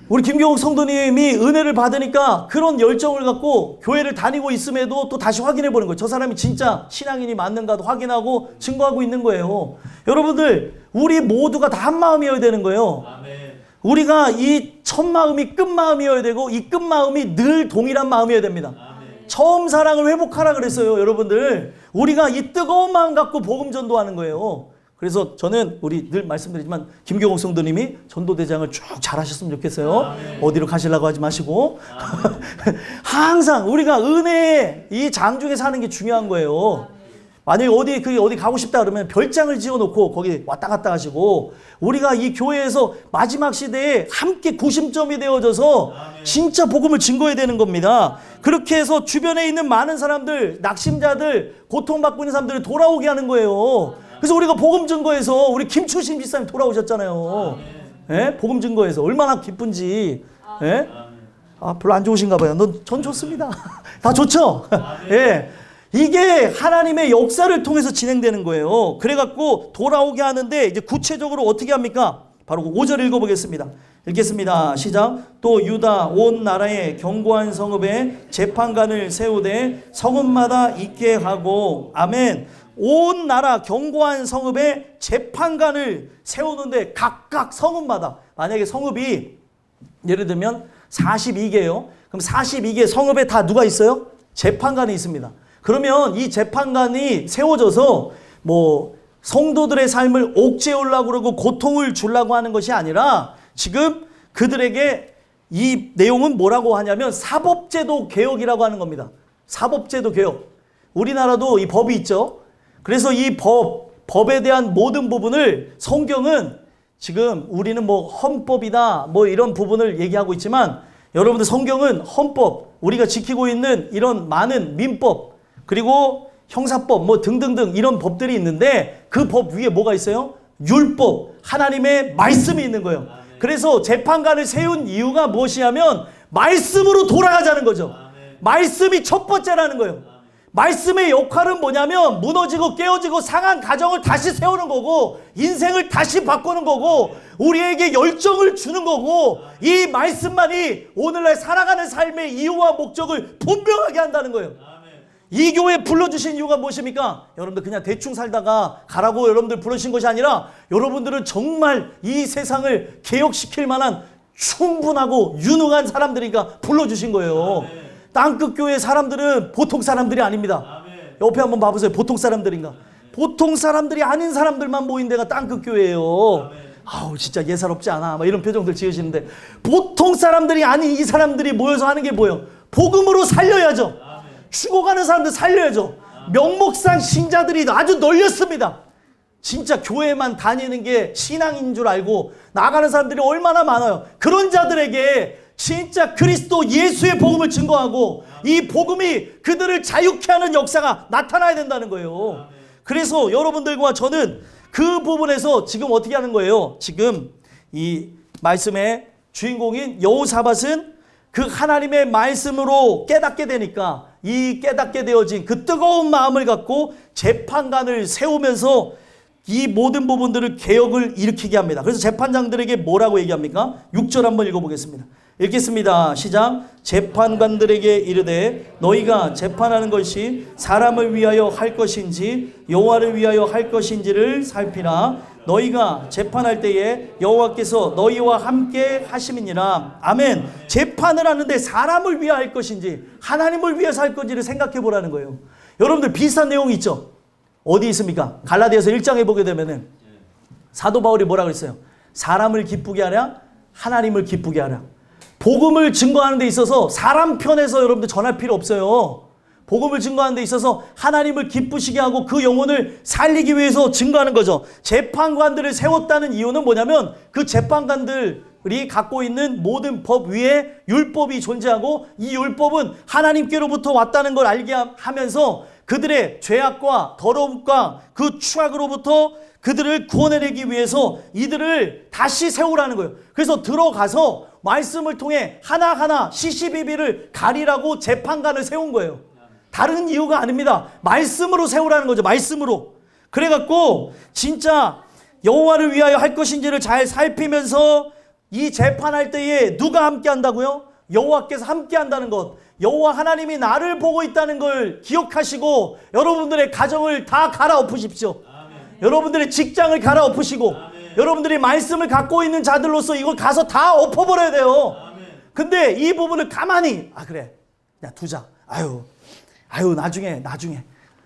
우리 김경옥 성도님이 은혜를 받으니까 그런 열정을 갖고 교회를 다니고 있음에도 또 다시 확인해 보는 거예요. 저 사람이 진짜 신앙인이 맞는가도 확인하고 증거하고 있는 거예요. 여러분들, 우리 모두가 다 한 마음이어야 되는 거예요. 아멘. 우리가 이 첫 마음이 끝 마음이어야 되고, 이 끝 마음이 늘 동일한 마음이어야 됩니다. 아멘. 처음 사랑을 회복하라 그랬어요. 여러분들, 우리가 이 뜨거운 마음 갖고 복음 전도하는 거예요. 그래서 저는 우리 늘 말씀드리지만 김경옥 성도님이 전도대장을 쭉 잘하셨으면 좋겠어요. 아멘. 어디로 가시려고 하지 마시고 항상 우리가 은혜의 이 장중에 사는 게 중요한 거예요. 만약에 어디 가고 싶다 그러면 별장을 지어놓고 거기 왔다 갔다 하시고, 우리가 이 교회에서 마지막 시대에 함께 구심점이 되어져서 진짜 복음을 증거해야 되는 겁니다. 그렇게 해서 주변에 있는 많은 사람들, 낙심자들, 고통받고 있는 사람들을 돌아오게 하는 거예요. 그래서 우리가 복음 증거에서 우리 김추신 집사님 돌아오셨잖아요. 예? 복음 증거에서 얼마나 기쁜지. 예? 아, 별로 안 좋으신가 봐요. 전 좋습니다. 다 좋죠? 예. 이게 하나님의 역사를 통해서 진행되는 거예요. 그래갖고 돌아오게 하는데, 이제 구체적으로 어떻게 합니까? 바로 5절 읽어보겠습니다. 읽겠습니다. 시작. 또 유다 온 나라에 견고한 성읍에 재판관을 세우되 성읍마다 있게 하고. 아멘. 온 나라 견고한 성읍에 재판관을 세우는데, 각각 성읍마다, 만약에 성읍이 예를 들면 42개예요. 그럼 42개 성읍에 다 누가 있어요? 재판관이 있습니다. 그러면 이 재판관이 세워져서 뭐 성도들의 삶을 옥죄우려고 그러고 고통을 주려고 하는 것이 아니라, 지금 그들에게 이 내용은 뭐라고 하냐면 사법제도 개혁이라고 하는 겁니다. 사법제도 개혁. 우리나라도 이 법이 있죠. 그래서 이 법에 대한 모든 부분을 성경은 지금 우리는 뭐 헌법이다 뭐 이런 부분을 얘기하고 있지만 여러분들 성경은 헌법, 우리가 지키고 있는 이런 많은 민법, 그리고 형사법 뭐 등등등 이런 법들이 있는데 그 법 위에 뭐가 있어요? 율법, 하나님의 말씀이 있는 거예요. 그래서 재판관을 세운 이유가 무엇이냐면 말씀으로 돌아가자는 거죠. 말씀이 첫 번째라는 거예요. 말씀의 역할은 뭐냐면 무너지고 깨어지고 상한 가정을 다시 세우는 거고 인생을 다시 바꾸는 거고 우리에게 열정을 주는 거고 이 말씀만이 오늘날 살아가는 삶의 이유와 목적을 분명하게 한다는 거예요. 이 교회에 불러주신 이유가 무엇입니까? 여러분들 그냥 대충 살다가 가라고 여러분들 부르신 것이 아니라 여러분들은 정말 이 세상을 개혁시킬 만한 충분하고 유능한 사람들이니까 불러주신 거예요. 땅끝 교회 사람들은 보통 사람들이 아닙니다. 옆에 한번 봐보세요. 보통 사람들인가? 보통 사람들이 아닌 사람들만 모인 데가 땅끝 교회예요. 아우 진짜 예사롭지 않아 막 이런 표정들 지으시는데 보통 사람들이 아닌 이 사람들이 모여서 하는 게 뭐예요? 복음으로 살려야죠. 죽어가는 사람들 살려야죠. 명목상 신자들이 아주 널렸습니다. 진짜 교회만 다니는 게 신앙인 줄 알고 나가는 사람들이 얼마나 많아요. 그런 자들에게 진짜 그리스도 예수의 복음을 증거하고 이 복음이 그들을 자유케 하는 역사가 나타나야 된다는 거예요. 그래서 여러분들과 저는 그 부분에서 지금 어떻게 하는 거예요? 지금 이 말씀의 주인공인 여호사밧은 그 하나님의 말씀으로 깨닫게 되니까 이 깨닫게 되어진 그 뜨거운 마음을 갖고 재판관을 세우면서 이 모든 부분들을 개혁을 일으키게 합니다. 그래서 재판장들에게 뭐라고 얘기합니까? 6절 한번 읽어보겠습니다. 읽겠습니다. 시작. 재판관들에게 이르되 너희가 재판하는 것이 사람을 위하여 할 것인지 여호와를 위하여 할 것인지를 살피라. 너희가 재판할 때에 여호와께서 너희와 함께 하심이니라. 아멘. 재판을 하는데 사람을 위하여 할 것인지 하나님을 위해서 할 건지를 생각해 보라는 거예요. 여러분들 비슷한 내용이 있죠. 어디 있습니까? 갈라디아서 1장에 보게 되면은 사도 바울이 뭐라 그랬어요? 사람을 기쁘게 하랴 하나님을 기쁘게 하랴. 복음을 증거하는 데 있어서 사람 편에서 여러분들 전할 필요 없어요. 복음을 증거하는 데 있어서 하나님을 기쁘시게 하고 그 영혼을 살리기 위해서 증거하는 거죠. 재판관들을 세웠다는 이유는 뭐냐면 그 재판관들이 갖고 있는 모든 법 위에 율법이 존재하고 이 율법은 하나님께로부터 왔다는 걸 알게 하면서 그들의 죄악과 더러움과 그 추악으로부터 그들을 구원해내기 위해서 이들을 다시 세우라는 거예요. 그래서 들어가서 말씀을 통해 하나하나 시시비비를 가리라고 재판관을 세운 거예요. 다른 이유가 아닙니다. 말씀으로 세우라는 거죠. 말씀으로. 그래갖고 진짜 여호와를 위하여 할 것인지를 잘 살피면서 이 재판할 때에 누가 함께 한다고요? 여호와께서 함께 한다는 것. 여호와 하나님이 나를 보고 있다는 걸 기억하시고 여러분들의 가정을 다 갈아엎으십시오. 여러분들의 직장을 갈아엎으시고 여러분들이 말씀을 갖고 있는 자들로서 이걸 가서 다 엎어버려야 돼요. 근데 이 부분을 가만히 그래 야 두자 아유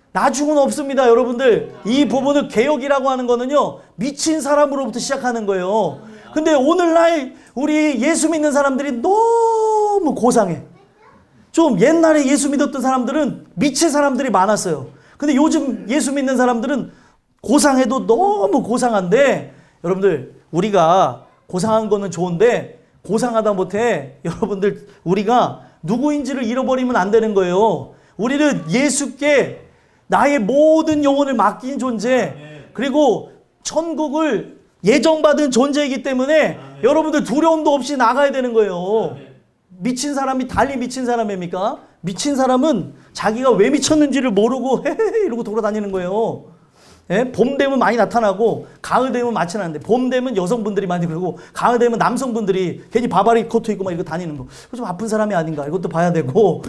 나중은 없습니다. 여러분들 이 부분을 개혁이라고 하는 거는요 미친 사람으로부터 시작하는 거예요. 근데 오늘날 우리 예수 믿는 사람들이 너무 고상해. 좀 옛날에 예수 믿었던 사람들은 미친 사람들이 많았어요. 근데 요즘 예수 믿는 사람들은 고상해도 너무 고상한데 여러분들 우리가 고상한 거는 좋은데 고상하다 못해 여러분들 우리가 누구인지를 잃어버리면 안 되는 거예요. 우리는 예수께 나의 모든 영혼을 맡긴 존재 그리고 천국을 예정받은 존재이기 때문에 여러분들 두려움도 없이 나가야 되는 거예요. 미친 사람이 달리 미친 사람입니까? 미친 사람은 자기가 왜 미쳤는지를 모르고 헤헤헤 이러고 돌아다니는 거예요. 예? 봄 되면 많이 나타나고 가을 되면 많지 않은데 봄 되면 여성분들이 많이 그러고 가을 되면 남성분들이 괜히 바바리 코트 입고 막 이거 다니는 거. 좀 아픈 사람이 아닌가 이것도 봐야 되고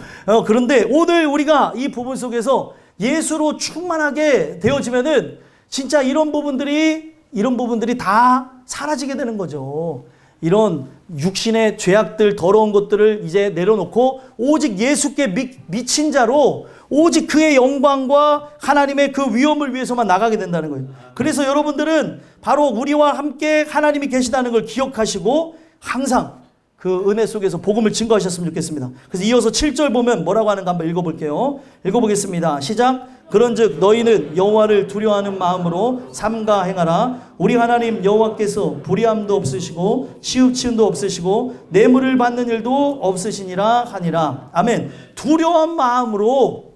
그런데 오늘 우리가 이 부분 속에서 예수로 충만하게 되어지면은 진짜 이런 부분들이 다 사라지게 되는 거죠. 이런 육신의 죄악들 더러운 것들을 이제 내려놓고 오직 예수께 미친 자로 오직 그의 영광과 하나님의 그 위엄을 위해서만 나가게 된다는 거예요. 그래서 여러분들은 바로 우리와 함께 하나님이 계시다는 걸 기억하시고 항상 그 은혜 속에서 복음을 증거하셨으면 좋겠습니다. 그래서 이어서 7절 보면 뭐라고 하는가 한번 읽어볼게요. 읽어보겠습니다. 시작. 그런즉 너희는 여호와를 두려워하는 마음으로 삼가 행하라. 우리 하나님 여호와께서 불의함도 없으시고 치우침도 없으시고 뇌물을 받는 일도 없으시니라 하니라. 아멘. 두려운 마음으로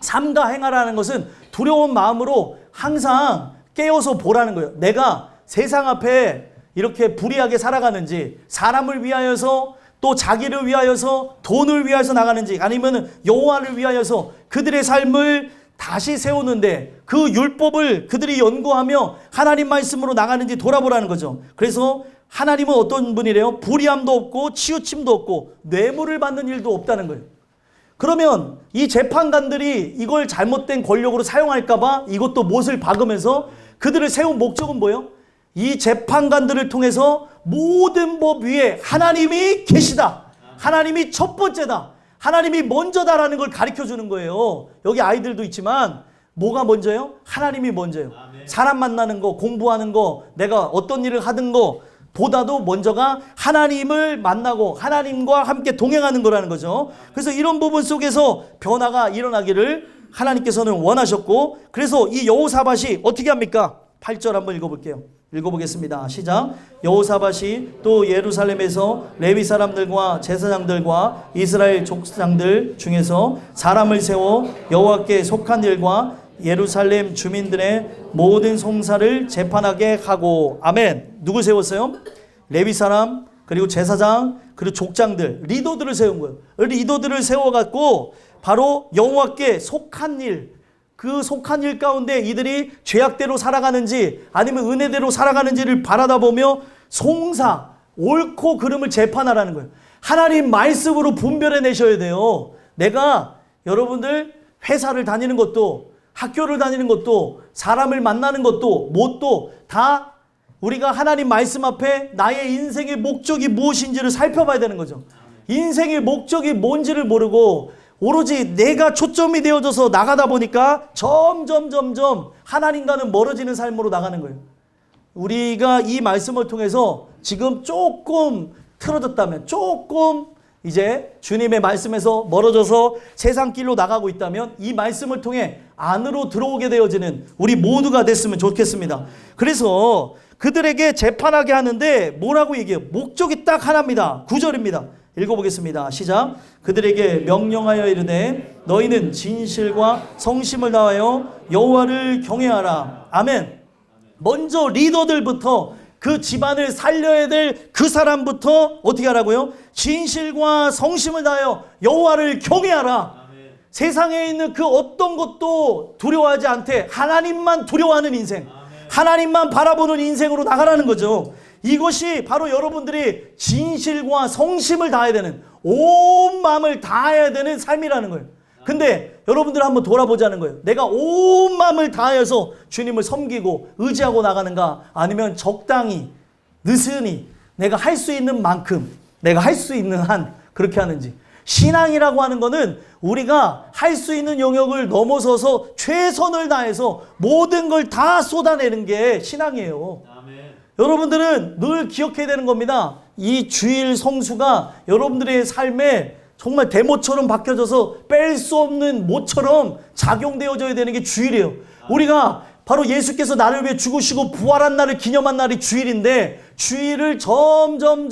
삼가 행하라는 것은 두려운 마음으로 항상 깨어서 보라는 거예요. 내가 세상 앞에 이렇게 불의하게 살아가는지, 사람을 위하여서 또 자기를 위하여서 돈을 위하여서 나가는지, 아니면 여호와를 위하여서 그들의 삶을 다시 세우는데 그 율법을 그들이 연구하며 하나님 말씀으로 나가는지 돌아보라는 거죠. 그래서 하나님은 어떤 분이래요? 불의함도 없고 치우침도 없고 뇌물을 받는 일도 없다는 거예요. 그러면 이 재판관들이 이걸 잘못된 권력으로 사용할까 봐 이것도 못을 박으면서 그들을 세운 목적은 뭐예요? 이 재판관들을 통해서 모든 법 위에 하나님이 계시다. 하나님이 첫 번째다. 하나님이 먼저다라는 걸 가르쳐 주는 거예요. 여기 아이들도 있지만 뭐가 먼저예요? 하나님이 먼저예요. 사람 만나는 거, 공부하는 거, 내가 어떤 일을 하든 거 보다도 먼저가 하나님을 만나고 하나님과 함께 동행하는 거라는 거죠. 그래서 이런 부분 속에서 변화가 일어나기를 하나님께서는 원하셨고, 그래서 이 여호사밧이 어떻게 합니까? 8절 한번 읽어볼게요. 읽어보겠습니다. 시작. 여호사밧이 또 예루살렘에서 레위 사람들과 제사장들과 이스라엘 족장들 중에서 사람을 세워 여호와께 속한 일과 예루살렘 주민들의 모든 송사를 재판하게 하고. 아멘. 누구 세웠어요? 레위 사람, 그리고 제사장, 그리고 족장들, 리더들을 세운 거예요. 리더들을 세워갖고 바로 여호와께 속한 일, 그 속한 일 가운데 이들이 죄악대로 살아가는지 아니면 은혜대로 살아가는지를 바라다 보며 송사, 옳고 그름을 재판하라는 거예요. 하나님 말씀으로 분별해 내셔야 돼요. 내가 여러분들 회사를 다니는 것도, 학교를 다니는 것도, 사람을 만나는 것도, 뭣도 다 우리가 하나님 말씀 앞에 나의 인생의 목적이 무엇인지를 살펴봐야 되는 거죠. 인생의 목적이 뭔지를 모르고 오로지 내가 초점이 되어져서 나가다 보니까 점점 하나님과는 멀어지는 삶으로 나가는 거예요. 우리가 이 말씀을 통해서 지금 조금 틀어졌다면, 조금 이제 주님의 말씀에서 멀어져서 세상 길로 나가고 있다면 이 말씀을 통해 안으로 들어오게 되어지는 우리 모두가 됐으면 좋겠습니다. 그래서 그들에게 재판하게 하는데 뭐라고 얘기해요? 목적이 딱 하나입니다. 9절입니다. 읽어보겠습니다. 시작. 그들에게 명령하여 이르되 너희는 진실과 성심을 다하여 여호와를 경외하라. 아멘. 먼저 리더들부터, 그 집안을 살려야 될 그 사람부터 어떻게 하라고요? 진실과 성심을 다하여 여호와를 경외하라. 세상에 있는 그 어떤 것도 두려워하지 않되 하나님만 두려워하는 인생, 하나님만 바라보는 인생으로 나가라는 거죠. 이것이 바로 여러분들이 진실과 성심을 다해야 되는, 온 마음을 다해야 되는 삶이라는 거예요. 근데 여러분들 한번 돌아보자는 거예요. 내가 온 마음을 다해서 주님을 섬기고 의지하고 나가는가, 아니면 적당히 느슨히 내가 할 수 있는 만큼, 내가 할 수 있는 한 그렇게 하는지. 신앙이라고 하는 거는 우리가 할 수 있는 영역을 넘어서서 최선을 다해서 모든 걸 다 쏟아내는 게 신앙이에요. 여러분들은 늘 기억해야 되는 겁니다. 이 주일 성수가 여러분들의 삶에 정말 대모처럼 바뀌어져서 뺄 수 없는 모처럼 작용되어져야 되는 게 주일이에요. 우리가 바로 예수께서 나를 위해 죽으시고 부활한 날을 기념한 날이 주일인데, 주일을 점점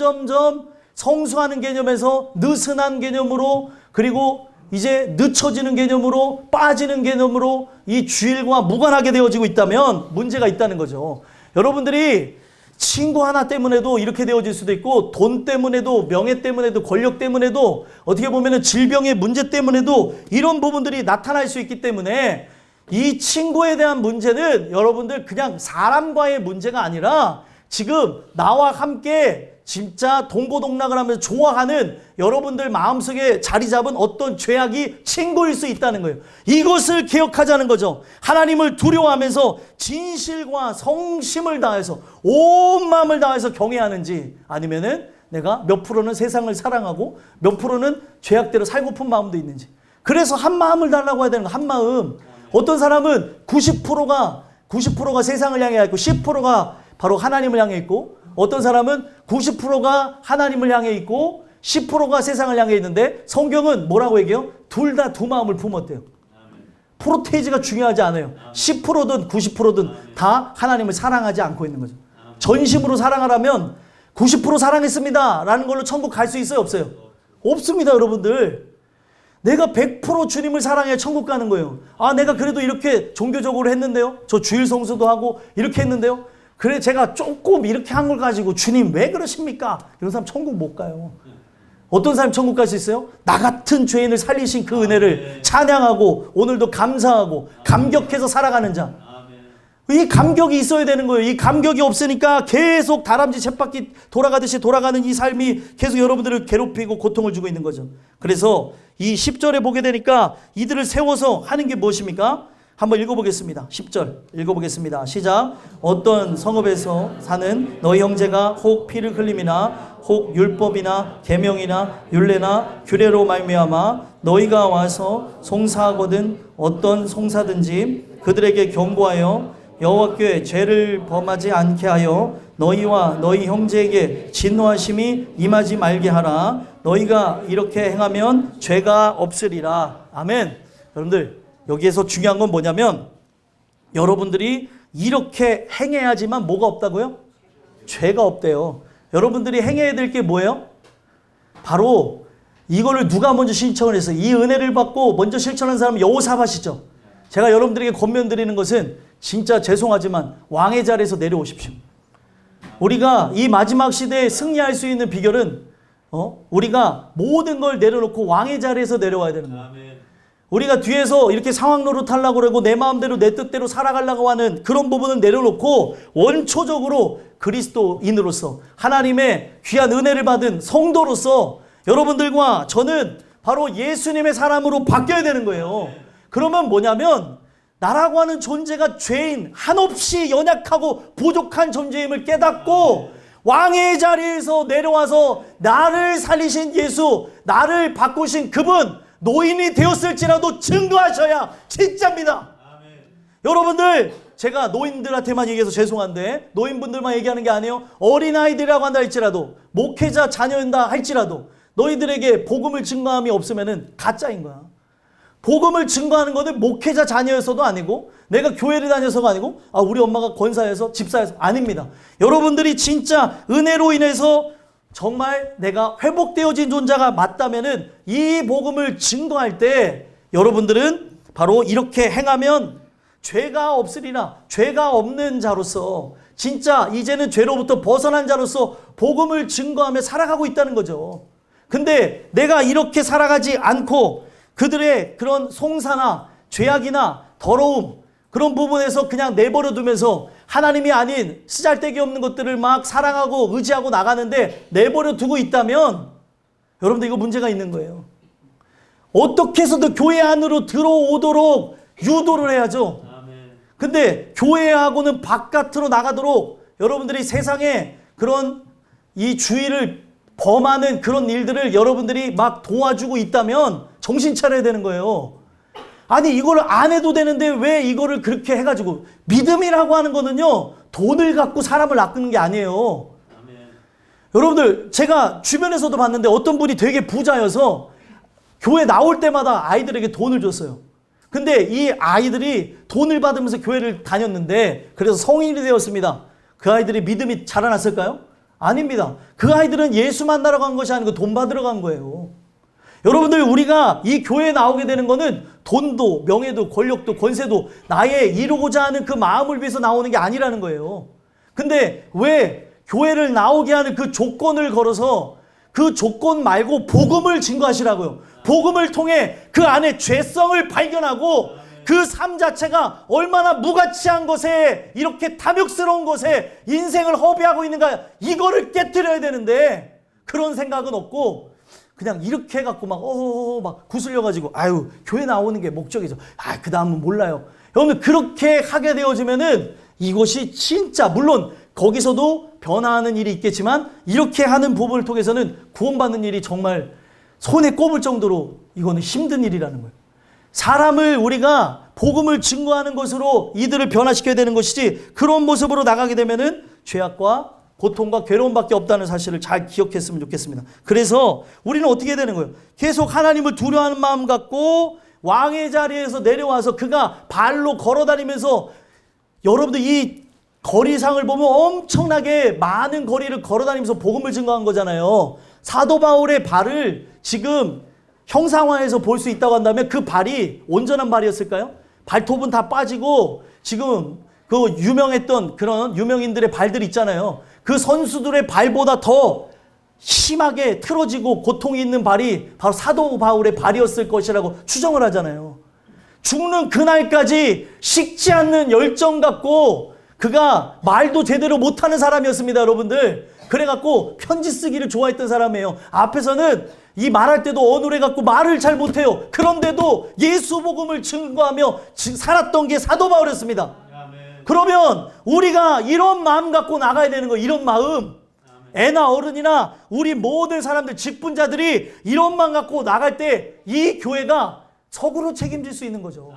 성수하는 개념에서 느슨한 개념으로, 그리고 이제 늦춰지는 개념으로, 빠지는 개념으로 이 주일과 무관하게 되어지고 있다면 문제가 있다는 거죠. 여러분들이 친구 하나 때문에도 이렇게 되어질 수도 있고, 돈 때문에도, 명예 때문에도, 권력 때문에도, 어떻게 보면 질병의 문제 때문에도 이런 부분들이 나타날 수 있기 때문에 이 친구에 대한 문제는 여러분들 그냥 사람과의 문제가 아니라 지금 나와 함께 진짜 동고동락을 하면서 좋아하는 여러분들 마음속에 자리 잡은 어떤 죄악이 친구일 수 있다는 거예요. 이것을 기억하자는 거죠. 하나님을 두려워하면서 진실과 성심을 다해서 온 마음을 다해서 경외하는지, 아니면은 내가 몇 프로는 세상을 사랑하고 몇 프로는 죄악대로 살고픈 마음도 있는지. 그래서 한 마음을 달라고 해야 되는 거, 한 마음. 어떤 사람은 90%가 세상을 향해 있고 10%가 바로 하나님을 향해 있고, 어떤 사람은 90%가 하나님을 향해 있고 10%가 세상을 향해 있는데 성경은 뭐라고 얘기해요? 둘 다 두 마음을 품었대요. 프로테이지가 중요하지 않아요. 10%든 90%든 다 하나님을 사랑하지 않고 있는 거죠. 전심으로 사랑하라면 90% 사랑했습니다 라는 걸로 천국 갈 수 있어요? 없어요? 없습니다, 여러분들. 내가 100% 주님을 사랑해 천국 가는 거예요. 아, 내가 그래도 이렇게 종교적으로 했는데요. 저 주일 성수도 하고 이렇게 했는데요. 그래 제가 조금 이렇게 한 걸 가지고 주님 왜 그러십니까? 이런 사람 천국 못 가요. 어떤 사람이 천국 갈 수 있어요? 나 같은 죄인을 살리신 그 은혜를 찬양하고 오늘도 감사하고 감격해서 살아가는 자. 이 감격이 있어야 되는 거예요. 이 감격이 없으니까 계속 다람쥐 쳇바퀴 돌아가듯이 돌아가는 이 삶이 계속 여러분들을 괴롭히고 고통을 주고 있는 거죠. 그래서 이 10절에 보게 되니까 이들을 세워서 하는 게 무엇입니까? 한번 읽어보겠습니다. 10절 읽어보겠습니다. 시작. 어떤 성읍에서 사는 너희 형제가 혹 피를 흘림이나 혹 율법이나 계명이나 율례나 규례로 말미암아 너희가 와서 송사하거든 어떤 송사든지 그들에게 경고하여 여호와께 죄를 범하지 않게 하여 너희와 너희 형제에게 진노하심이 임하지 말게 하라. 너희가 이렇게 행하면 죄가 없으리라. 아멘. 여러분들 여기에서 중요한 건 뭐냐면 여러분들이 이렇게 행해야지만 뭐가 없다고요? 죄가 없대요. 여러분들이 행해야 될 게 뭐예요? 바로 이거를 누가 먼저 신청을 했어요? 이 은혜를 받고 먼저 실천한 사람은 여호사밧이죠. 제가 여러분들에게 권면드리는 것은 진짜 죄송하지만 왕의 자리에서 내려오십시오. 우리가 이 마지막 시대에 승리할 수 있는 비결은 우리가 모든 걸 내려놓고 왕의 자리에서 내려와야 되는 거예요. 우리가 뒤에서 이렇게 상황 노릇하려고 그러고 내 마음대로 내 뜻대로 살아가려고 하는 그런 부분은 내려놓고 원초적으로 그리스도인으로서 하나님의 귀한 은혜를 받은 성도로서 여러분들과 저는 바로 예수님의 사람으로 바뀌어야 되는 거예요. 그러면 뭐냐면 나라고 하는 존재가 죄인, 한없이 연약하고 부족한 존재임을 깨닫고 왕의 자리에서 내려와서 나를 살리신 예수, 나를 바꾸신 그분, 노인이 되었을지라도 증거하셔야 진짜입니다. 아멘. 여러분들 제가 노인들한테만 얘기해서 죄송한데 노인분들만 얘기하는 게 아니에요. 어린아이들이라고 한다 할지라도 목회자 자녀인다 할지라도 너희들에게 복음을 증거함이 없으면은 가짜인 거야. 복음을 증거하는 것은 목회자 자녀여서도 아니고 내가 교회를 다녀서가 아니고 우리 엄마가 권사여서 집사여서 아닙니다. 여러분들이 진짜 은혜로 인해서 정말 내가 회복되어진 존재가 맞다면은 이 복음을 증거할 때 여러분들은 바로 이렇게 행하면 죄가 없으리라. 죄가 없는 자로서 진짜 이제는 죄로부터 벗어난 자로서 복음을 증거하며 살아가고 있다는 거죠. 근데 내가 이렇게 살아가지 않고 그들의 그런 송사나 죄악이나 더러움 그런 부분에서 그냥 내버려 두면서 하나님이 아닌 쓰잘데기 없는 것들을 막 사랑하고 의지하고 나가는데 내버려 두고 있다면 여러분들 이거 문제가 있는 거예요. 어떻게 해서든 교회 안으로 들어오도록 유도를 해야죠. 근데 교회하고는 바깥으로 나가도록 여러분들이 세상에 그런 이 주의를 범하는 그런 일들을 여러분들이 막 도와주고 있다면 정신 차려야 되는 거예요. 아니 이거를 안 해도 되는데 왜 이거를 그렇게 해가지고 믿음이라고 하는 거는요 돈을 갖고 사람을 낚는 게 아니에요. 아멘. 여러분들 제가 주변에서도 봤는데 어떤 분이 되게 부자여서 교회 나올 때마다 아이들에게 돈을 줬어요. 근데 이 아이들이 돈을 받으면서 교회를 다녔는데 그래서 성인이 되었습니다. 그 아이들이 믿음이 자라났을까요? 아닙니다. 그 아이들은 예수 만나러 간 것이 아니고 돈 받으러 간 거예요. 여러분들 우리가 이 교회에 나오게 되는 거는 돈도 명예도 권력도 권세도 나의 이루고자 하는 그 마음을 위해서 나오는 게 아니라는 거예요. 근데 왜 교회를 나오게 하는 그 조건을 걸어서 그 조건 말고 복음을 증거하시라고요. 복음을 통해 그 안에 죄성을 발견하고 그 삶 자체가 얼마나 무가치한 것에 이렇게 탐욕스러운 것에 인생을 허비하고 있는가 이거를 깨뜨려야 되는데 그런 생각은 없고 그냥 이렇게 해갖고 막 구슬려가지고 교회 나오는 게 목적이죠. 그 다음은 몰라요. 여러분 그렇게 하게 되어지면은 이것이 진짜 물론 거기서도 변화하는 일이 있겠지만 이렇게 하는 부분을 통해서는 구원받는 일이 정말 손에 꼽을 정도로 이거는 힘든 일이라는 거예요. 사람을 우리가 복음을 증거하는 것으로 이들을 변화시켜야 되는 것이지 그런 모습으로 나가게 되면은 죄악과 고통과 괴로움밖에 없다는 사실을 잘 기억했으면 좋겠습니다. 그래서 우리는 어떻게 해야 되는 거예요? 계속 하나님을 두려워하는 마음 갖고 왕의 자리에서 내려와서 그가 발로 걸어다니면서, 여러분들 이 거리상을 보면 엄청나게 많은 거리를 걸어다니면서 복음을 증거한 거잖아요. 사도 바울의 발을 지금 형상화해서 볼 수 있다고 한다면 그 발이 온전한 발이었을까요? 발톱은 다 빠지고 지금 그 유명했던 그런 유명인들의 발들 있잖아요. 그 선수들의 발보다 더 심하게 틀어지고 고통이 있는 발이 바로 사도 바울의 발이었을 것이라고 추정을 하잖아요. 죽는 그날까지 식지 않는 열정 갖고 그가 말도 제대로 못하는 사람이었습니다, 여러분들. 그래갖고 편지 쓰기를 좋아했던 사람이에요. 앞에서는 이 말할 때도 어눌해 갖고 말을 잘 못해요. 그런데도 예수 복음을 증거하며 살았던 게 사도 바울이었습니다. 그러면 우리가 이런 마음 갖고 나가야 되는 거예요. 이런 마음. 애나 어른이나 우리 모든 사람들, 직분자들이 이런 마음 갖고 나갈 때 이 교회가 서구로 책임질 수 있는 거죠.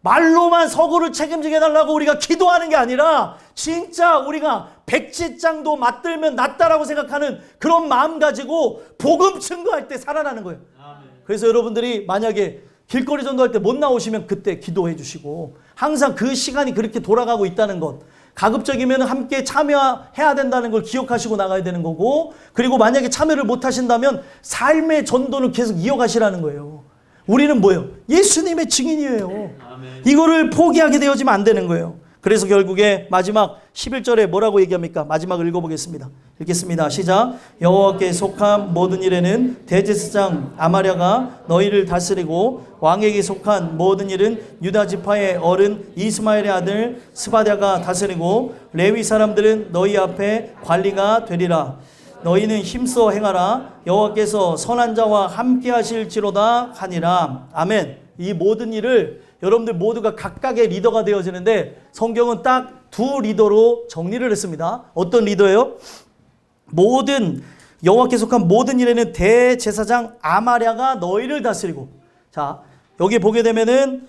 말로만 서구를 책임지게 해달라고 우리가 기도하는 게 아니라 진짜 우리가 백지장도 맞들면 낫다라고 생각하는 그런 마음 가지고 복음 증거할 때 살아나는 거예요. 그래서 여러분들이 만약에 길거리 전도할 때 못 나오시면 그때 기도해 주시고, 항상 그 시간이 그렇게 돌아가고 있다는 것, 가급적이면 함께 참여해야 된다는 걸 기억하시고 나가야 되는 거고, 그리고 만약에 참여를 못 하신다면 삶의 전도를 계속 이어가시라는 거예요. 우리는 뭐예요? 예수님의 증인이에요. 이거를 포기하게 되어지면 안 되는 거예요. 그래서 결국에 마지막 11절에 뭐라고 얘기합니까? 마지막을 읽어보겠습니다. 읽겠습니다. 시작. 여호와께 속한 모든 일에는 대제사장 아마랴가 너희를 다스리고 왕에게 속한 모든 일은 유다 지파의 어른 이스마엘의 아들 스바랴가 다스리고 레위 사람들은 너희 앞에 관리가 되리라. 너희는 힘써 행하라. 여호와께서 선한 자와 함께 하실지로다 하니라. 아멘. 이 모든 일을 여러분들 모두가 각각의 리더가 되어지는데 성경은 딱 두 리더로 정리를 했습니다. 어떤 리더예요? 모든 여호와께 속한 모든 일에는 대제사장 아마랴가 너희를 다스리고. 자, 여기 보게 되면은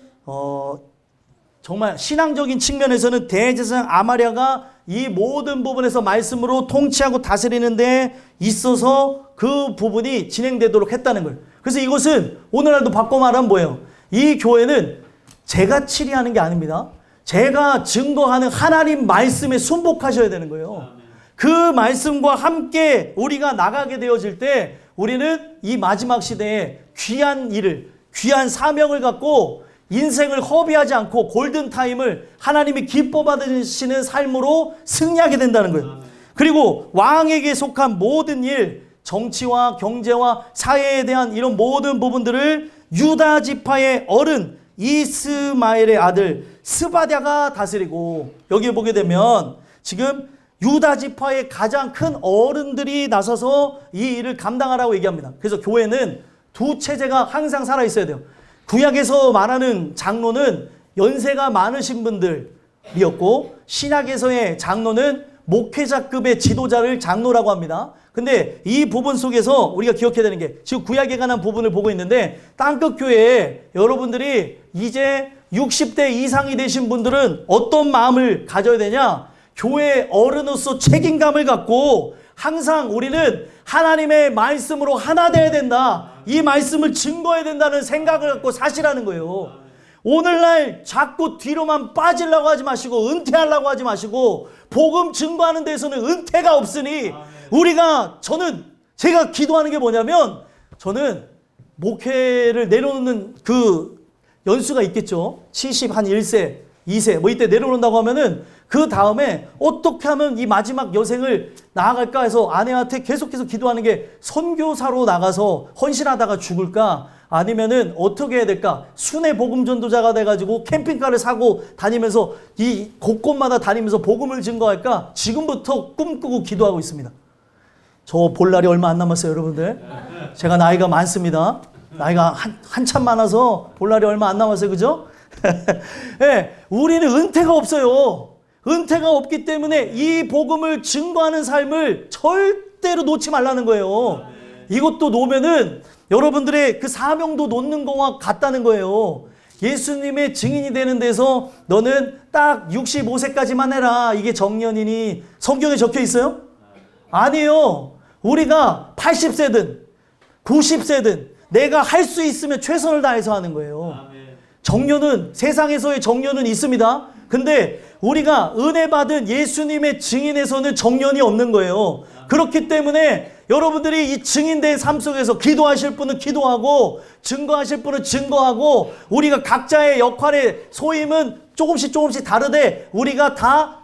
정말 신앙적인 측면에서는 대제사장 아마랴가 이 모든 부분에서 말씀으로 통치하고 다스리는 데 있어서 그 부분이 진행되도록 했다는 거예요. 그래서 이것은 오늘날도 바꿔 말하면 뭐예요? 이 교회는 제가 치리하는 게 아닙니다. 제가 증거하는 하나님 말씀에 순복하셔야 되는 거예요. 그 말씀과 함께 우리가 나가게 되어질 때 우리는 이 마지막 시대에 귀한 일을, 귀한 사명을 갖고 인생을 허비하지 않고 골든타임을 하나님이 기뻐 받으시는 삶으로 승리하게 된다는 거예요. 그리고 왕에게 속한 모든 일, 정치와 경제와 사회에 대한 이런 모든 부분들을 유다 지파의 어른 이스마엘의 아들 스바랴가 다스리고, 여기 보게 되면 지금 유다 지파의 가장 큰 어른들이 나서서 이 일을 감당하라고 얘기합니다. 그래서 교회는 두 체제가 항상 살아 있어야 돼요. 구약에서 말하는 장로는 연세가 많으신 분들이었고, 신약에서의 장로는 목회자급의 지도자를 장로라고 합니다. 근데 이 부분 속에서 우리가 기억해야 되는 게, 지금 구약에 관한 부분을 보고 있는데, 땅끝 교회에 여러분들이 이제 60대 이상이 되신 분들은 어떤 마음을 가져야 되냐? 교회 어른으로서 책임감을 갖고 항상 우리는 하나님의 말씀으로 하나 되어야 된다. 이 말씀을 증거해야 된다는 생각을 갖고 사시라는 거예요. 오늘날 자꾸 뒤로만 빠지려고 하지 마시고 은퇴하려고 하지 마시고, 복음 증거하는 데서는 은퇴가 없으니 제가 기도하는 게 뭐냐면, 저는 목회를 내려놓는 그 연수가 있겠죠. 71세, 2세 뭐 이때 내려놓는다고 하면은 그 다음에 어떻게 하면 이 마지막 여생을 나아갈까 해서 아내한테 계속해서 기도하는 게, 선교사로 나가서 헌신하다가 죽을까, 아니면은 어떻게 해야 될까, 순회 복음 전도자가 돼가지고 캠핑카를 사고 다니면서 이 곳곳마다 다니면서 복음을 증거할까, 지금부터 꿈꾸고 기도하고 있습니다. 저 볼 날이 얼마 안 남았어요, 여러분들. 제가 나이가 많습니다. 나이가 한참 많아서 볼 날이 얼마 안 남았어요, 그죠? 네, 우리는 은퇴가 없어요. 은퇴가 없기 때문에 이 복음을 증거하는 삶을 절대로 놓지 말라는 거예요. 이것도 놓으면은 여러분들의 그 사명도 놓는 거와 같다는 거예요. 예수님의 증인이 되는 데서 너는 딱 65세까지만 해라, 이게 정년이니 성경에 적혀 있어요? 아니요. 우리가 80세든 90세든 내가 할 수 있으면 최선을 다해서 하는 거예요. 정료는, 세상에서의 정료는 있습니다. 근데 우리가 은혜 받은 예수님의 증인에서는 정년이 없는 거예요. 그렇기 때문에 여러분들이 이 증인된 삶 속에서 기도하실 분은 기도하고 증거하실 분은 증거하고 우리가 각자의 역할의 소임은 조금씩 다르되 우리가 다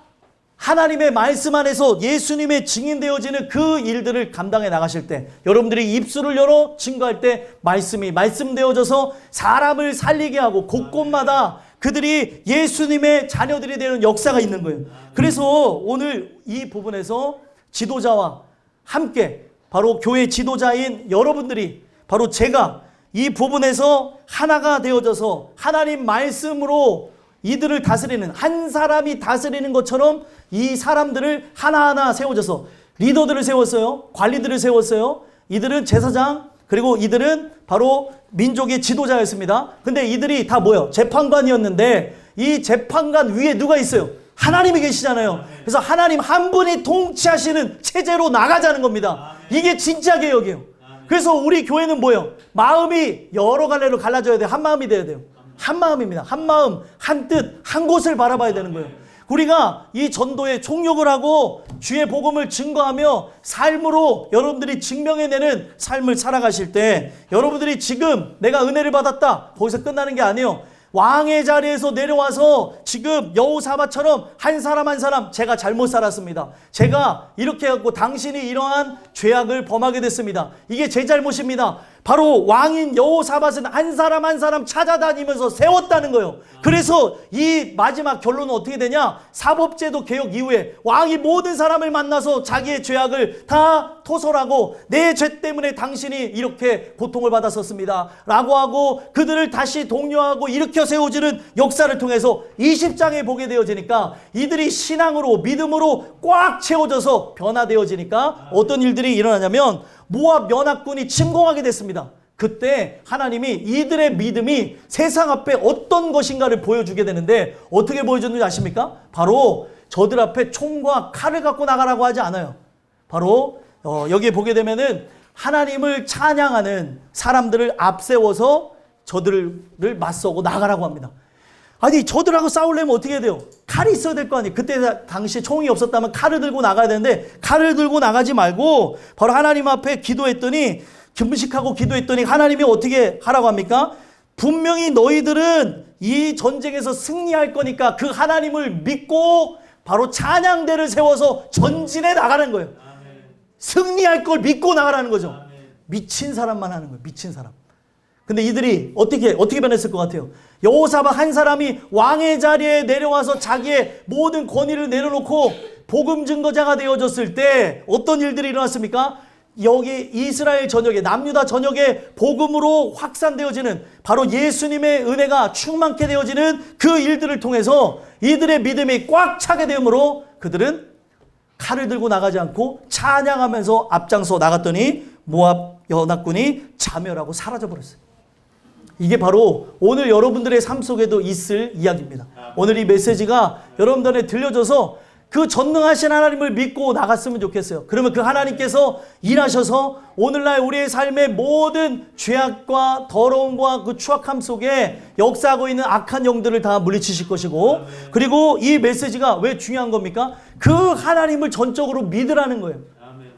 하나님의 말씀 안에서 예수님의 증인되어지는 그 일들을 감당해 나가실 때 여러분들이 입술을 열어 증거할 때 말씀이 말씀되어져서 사람을 살리게 하고 곳곳마다 그들이 예수님의 자녀들이 되는 역사가 있는 거예요. 그래서 오늘 이 부분에서 지도자와 함께 바로 교회 지도자인 여러분들이 바로 제가 이 부분에서 하나가 되어져서 하나님 말씀으로 이들을 다스리는 한 사람이 다스리는 것처럼 이 사람들을 하나하나 세워져서 리더들을 세웠어요. 관리들을 세웠어요. 이들은 제사장 그리고 이들은 바로 민족의 지도자였습니다. 근데 이들이 다 뭐예요? 재판관이었는데 이 재판관 위에 누가 있어요? 하나님이 계시잖아요. 그래서 하나님 한 분이 통치하시는 체제로 나가자는 겁니다. 이게 진짜 개혁이에요. 그래서 우리 교회는 뭐예요? 마음이 여러 갈래로 갈라져야 돼요. 한 마음이 돼야 돼요. 한 마음입니다. 한 마음, 한 뜻, 한 곳을 바라봐야 되는 거예요. 우리가 이 전도에 총력을 하고 주의 복음을 증거하며 삶으로 여러분들이 증명해내는 삶을 살아가실 때 여러분들이 지금 내가 은혜를 받았다 거기서 끝나는 게 아니에요. 왕의 자리에서 내려와서 지금 여호사밧처럼 한 사람 한 사람 제가 잘못 살았습니다. 제가 이렇게 해갖고 당신이 이러한 죄악을 범하게 됐습니다. 이게 제 잘못입니다. 바로 왕인 여호사밧은 한 사람 한 사람 찾아다니면서 세웠다는 거예요. 그래서 이 마지막 결론은 어떻게 되냐? 사법제도 개혁 이후에 왕이 모든 사람을 만나서 자기의 죄악을 다 토설하고 내 죄 때문에 당신이 이렇게 고통을 받았었습니다 라고 하고 그들을 다시 독려하고 일으켜 세워지는 역사를 통해서 20장에 보게 되어지니까 이들이 신앙으로 믿음으로 꽉 채워져서 변화되어지니까 어떤 일들이 일어나냐면 모압 연합군이 침공하게 됐습니다. 그때 하나님이 이들의 믿음이 세상 앞에 어떤 것인가를 보여주게 되는데 어떻게 보여줬는지 아십니까? 바로 저들 앞에 총과 칼을 갖고 나가라고 하지 않아요. 바로 여기에 보게 되면은 하나님을 찬양하는 사람들을 앞세워서 저들을 맞서고 나가라고 합니다. 아니 저들하고 싸우려면 어떻게 해야 돼요? 칼이 있어야 될 거 아니에요. 그때 당시 총이 없었다면 칼을 들고 나가야 되는데 칼을 들고 나가지 말고 바로 하나님 앞에 기도했더니 금식하고 기도했더니 하나님이 어떻게 하라고 합니까? 분명히 너희들은 이 전쟁에서 승리할 거니까 그 하나님을 믿고 바로 찬양대를 세워서 전진해 나가는 거예요. 승리할 걸 믿고 나가라는 거죠. 미친 사람만 하는 거예요. 미친 사람. 근데 이들이 어떻게 변했을 것 같아요? 여호사밧 한 사람이 왕의 자리에 내려와서 자기의 모든 권위를 내려놓고 복음 증거자가 되어졌을 때 어떤 일들이 일어났습니까? 여기 이스라엘 전역에 남유다 전역에 복음으로 확산되어지는 바로 예수님의 은혜가 충만케 되어지는 그 일들을 통해서 이들의 믿음이 꽉 차게 되므로 그들은 칼을 들고 나가지 않고 찬양하면서 앞장서 나갔더니 모압 연합군이 자멸하고 사라져버렸어요. 이게 바로 오늘 여러분들의 삶 속에도 있을 이야기입니다. 오늘 이 메시지가 여러분들에 들려줘서 그 전능하신 하나님을 믿고 나갔으면 좋겠어요. 그러면 그 하나님께서 일하셔서 오늘날 우리의 삶의 모든 죄악과 더러움과 그 추악함 속에 역사하고 있는 악한 영들을 다 물리치실 것이고 그리고 이 메시지가 왜 중요한 겁니까? 그 하나님을 전적으로 믿으라는 거예요.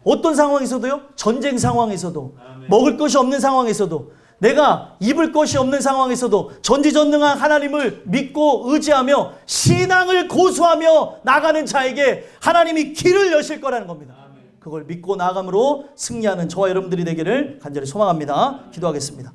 어떤 상황에서도요? 전쟁 상황에서도 먹을 것이 없는 상황에서도 내가 입을 것이 없는 상황에서도 전지전능한 하나님을 믿고 의지하며 신앙을 고수하며 나가는 자에게 하나님이 길을 여실 거라는 겁니다. 그걸 믿고 나감으로 승리하는 저와 여러분들이 되기를 간절히 소망합니다. 기도하겠습니다.